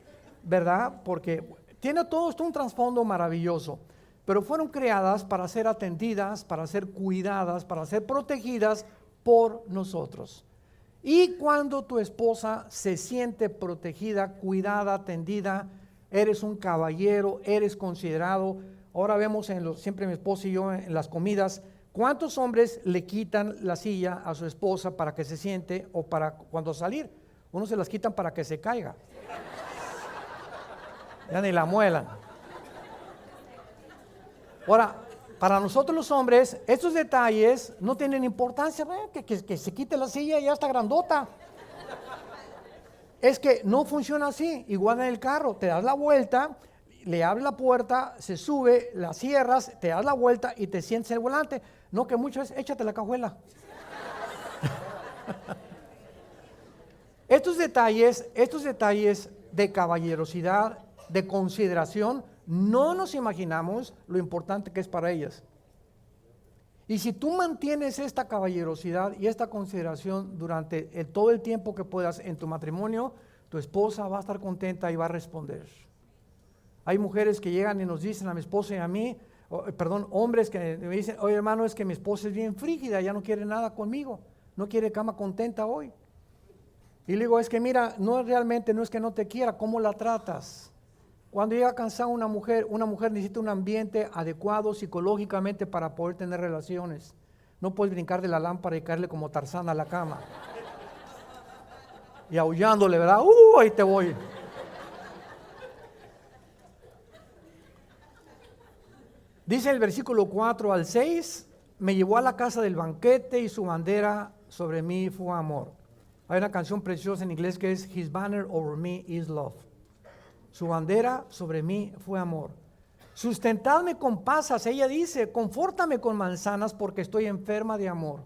¿verdad? Porque tiene todo esto un trasfondo maravilloso. Pero fueron creadas para ser atendidas, para ser cuidadas, para ser protegidas por nosotros. Y cuando tu esposa se siente protegida, cuidada, atendida, eres un caballero, eres considerado. Ahora vemos siempre mi esposa y yo en las comidas, ¿cuántos hombres le quitan la silla a su esposa para que se siente o para cuando salir? Unos se las quitan para que se caiga. Ya ni la muelan. Ahora, Para nosotros los hombres, estos detalles no tienen importancia. Que se quite la silla y ya está grandota. Es que no funciona así. Igual en el carro, te das la vuelta, le abres la puerta, se sube, la cierras, te das la vuelta y te sientes en el volante. No, que muchas veces échate la cajuela. Estos detalles de caballerosidad, de consideración, no nos imaginamos lo importante que es para ellas. Y si tú mantienes esta caballerosidad y esta consideración durante todo el tiempo que puedas en tu matrimonio, tu esposa va a estar contenta y va a responder. Hay mujeres que llegan y nos dicen a mi esposa y a mí, hombres que me dicen, oye hermano, es que mi esposa es bien frígida, ya no quiere nada conmigo, no quiere cama contenta hoy. Y le digo, es que mira, no es que no te quiera, ¿cómo la tratas? Cuando llega cansada una mujer necesita un ambiente adecuado psicológicamente para poder tener relaciones. No puedes brincar de la lámpara y caerle como Tarzán a la cama. Y aullándole, ¿verdad? Ahí te voy. Dice el versículo 4 al 6, me llevó a la casa del banquete y su bandera sobre mí fue amor. Hay una canción preciosa en inglés que es His banner over me is love. Su bandera sobre mí fue amor. Sustentadme con pasas, ella dice, confórtame con manzanas porque estoy enferma de amor.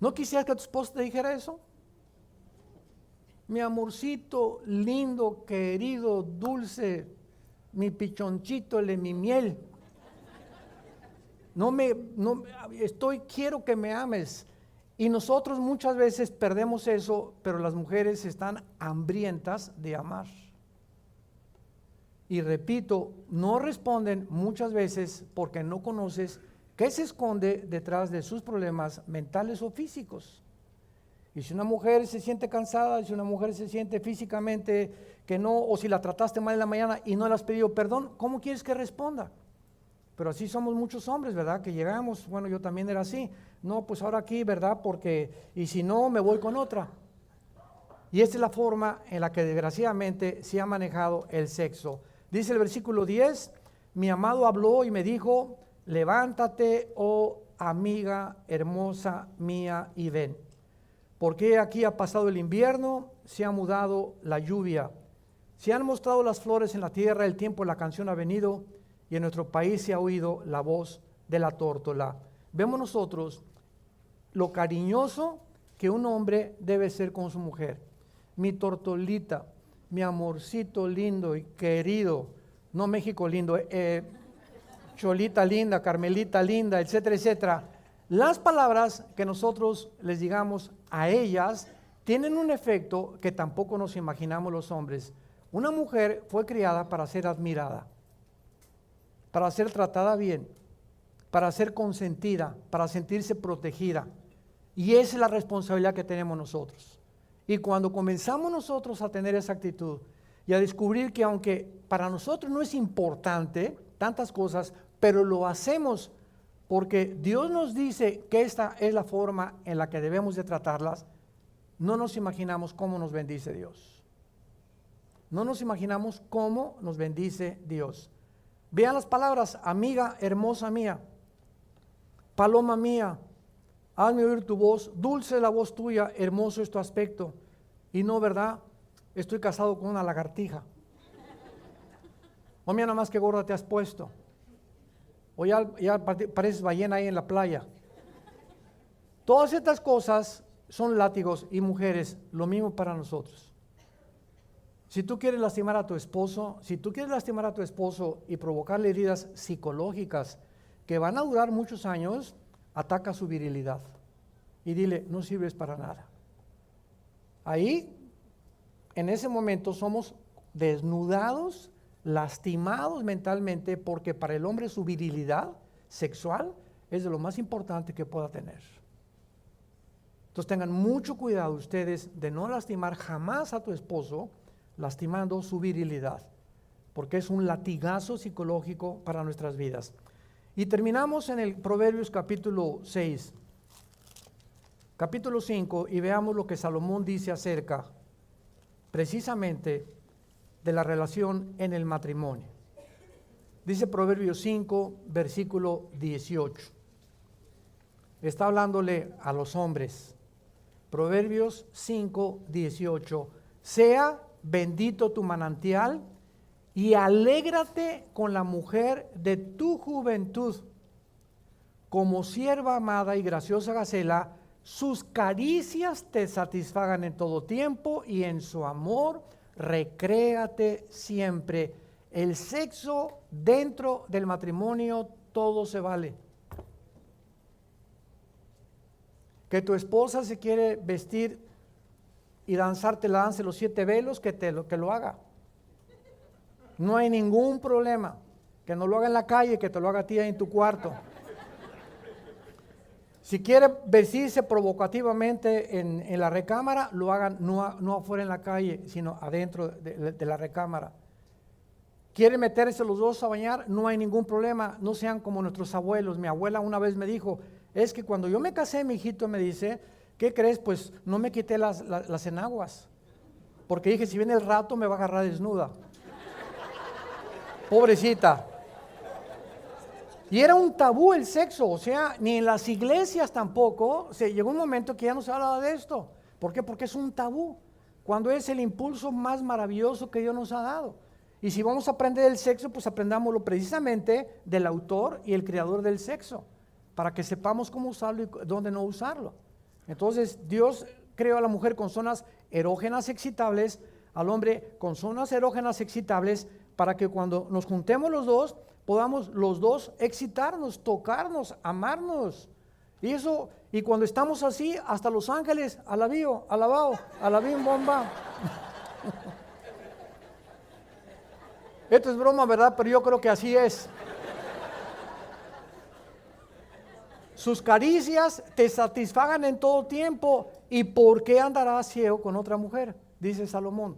¿No quisieras que tu esposo te dijera eso? Mi amorcito lindo, querido, dulce, mi pichonchito, mi miel. Quiero que me ames. Y nosotros muchas veces perdemos eso, pero las mujeres están hambrientas de amar. Y repito, no responden muchas veces porque no conoces qué se esconde detrás de sus problemas mentales o físicos. Y si una mujer se siente cansada, si una mujer se siente físicamente que no, o si la trataste mal en la mañana y no le has pedido perdón, ¿cómo quieres que responda? Pero así somos muchos hombres, ¿verdad? Que llegamos, bueno, yo también era así. No, pues ahora aquí, ¿verdad? Y si no, me voy con otra. Y esta es la forma en la que desgraciadamente se ha manejado el sexo. Dice el versículo 10, mi amado habló y me dijo, levántate, oh amiga hermosa mía, y ven. Porque aquí ha pasado el invierno, se ha mudado la lluvia, se han mostrado las flores en la tierra, el tiempo de la canción ha venido, y en nuestro país se ha oído la voz de la tórtola. Vemos nosotros lo cariñoso que un hombre debe ser con su mujer. Mi tortolita, mi amorcito lindo y querido, no México lindo, Cholita linda, Carmelita linda, etcétera, etcétera. Las palabras que nosotros les digamos a ellas tienen un efecto que tampoco nos imaginamos los hombres. Una mujer fue criada para ser admirada, para ser tratada bien, para ser consentida, para sentirse protegida. Y esa es la responsabilidad que tenemos nosotros. Y cuando comenzamos nosotros a tener esa actitud y a descubrir que aunque para nosotros no es importante tantas cosas, pero lo hacemos porque Dios nos dice que esta es la forma en la que debemos de tratarlas, no nos imaginamos cómo nos bendice Dios. No nos imaginamos cómo nos bendice Dios. Vean las palabras, amiga hermosa mía, paloma mía, hazme oír tu voz, dulce la voz tuya, hermoso es tu aspecto. Y no, ¿verdad? Estoy casado con una lagartija. O mira nada más que gorda te has puesto. O ya pareces ballena ahí en la playa. Todas estas cosas son látigos, y mujeres, lo mismo para nosotros. Si tú quieres lastimar a tu esposo, y provocarle heridas psicológicas que van a durar muchos años, ataca su virilidad y dile, no sirves para nada. Ahí, en ese momento, somos desnudados, lastimados mentalmente, porque para el hombre su virilidad sexual es de lo más importante que pueda tener. Entonces tengan mucho cuidado ustedes de no lastimar jamás a tu esposo, lastimando su virilidad, porque es un latigazo psicológico para nuestras vidas. Y terminamos en el Proverbios capítulo 6, capítulo 5, y veamos lo que Salomón dice acerca precisamente de la relación en el matrimonio. Dice Proverbios 5, versículo 18. Está hablándole a los hombres. Proverbios 5, 18. Sea bendito tu manantial y alégrate con la mujer de tu juventud. Como sierva amada y graciosa Gacela, sus caricias te satisfagan en todo tiempo y en su amor recréate siempre. El sexo dentro del matrimonio, todo se vale. Que tu esposa se quiere vestir y danzarte la danza de los 7 velos, que lo haga. No hay ningún problema. Que no lo haga en la calle, que te lo haga a ti en tu cuarto. Si quiere vestirse provocativamente en la recámara, lo hagan no afuera en la calle, sino adentro de la recámara. ¿Quieren meterse los dos a bañar? No hay ningún problema, no sean como nuestros abuelos. Mi abuela una vez me dijo, es que cuando yo me casé, mi hijito me dice, ¿qué crees? Pues no me quité las enaguas, porque dije, si viene el rato me va a agarrar desnuda. Pobrecita. Y era un tabú el sexo, o sea, ni en las iglesias tampoco. Llegó un momento que ya no se hablaba de esto. ¿Por qué? Porque es un tabú, cuando es el impulso más maravilloso que Dios nos ha dado. Y si vamos a aprender el sexo, pues aprendámoslo precisamente del autor y el creador del sexo, para que sepamos cómo usarlo y dónde no usarlo. Entonces, Dios creó a la mujer con zonas erógenas excitables, al hombre con zonas erógenas excitables, para que cuando nos juntemos los dos, podamos los dos excitarnos, tocarnos, amarnos. Y cuando estamos así, hasta los ángeles, alabío, alabao, alabín bomba. Esto es broma, ¿verdad? Pero yo creo que así es. Sus caricias te satisfagan en todo tiempo. ¿Y por qué andarás ciego con otra mujer? Dice Salomón.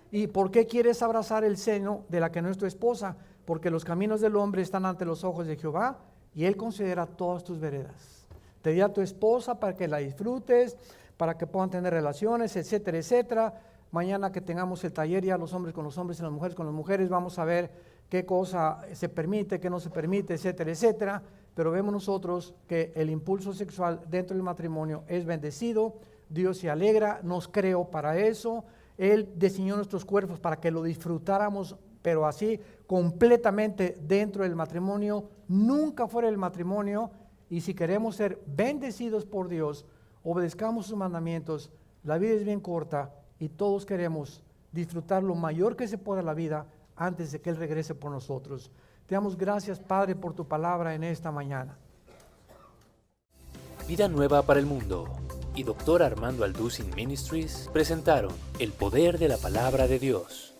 ¿Y por qué quieres abrazar el seno de la que no es tu esposa? Porque los caminos del hombre están ante los ojos de Jehová y Él considera todas tus veredas. Te di a tu esposa para que la disfrutes, para que puedan tener relaciones, etcétera, etcétera. Mañana que tengamos el taller ya los hombres con los hombres y las mujeres con las mujeres, vamos a ver qué cosa se permite, qué no se permite, etcétera, etcétera. Pero vemos nosotros que el impulso sexual dentro del matrimonio es bendecido, Dios se alegra, nos creó para eso, Él diseñó nuestros cuerpos para que lo disfrutáramos, pero así completamente dentro del matrimonio, nunca fuera del matrimonio. Y si queremos ser bendecidos por Dios, obedezcamos sus mandamientos. La vida es bien corta y todos queremos disfrutar lo mayor que se pueda de la vida antes de que Él regrese por nosotros. Te damos gracias, Padre, por tu palabra en esta mañana. Vida Nueva para el Mundo y Dr. Armando Alducin Ministries presentaron El Poder de la Palabra de Dios.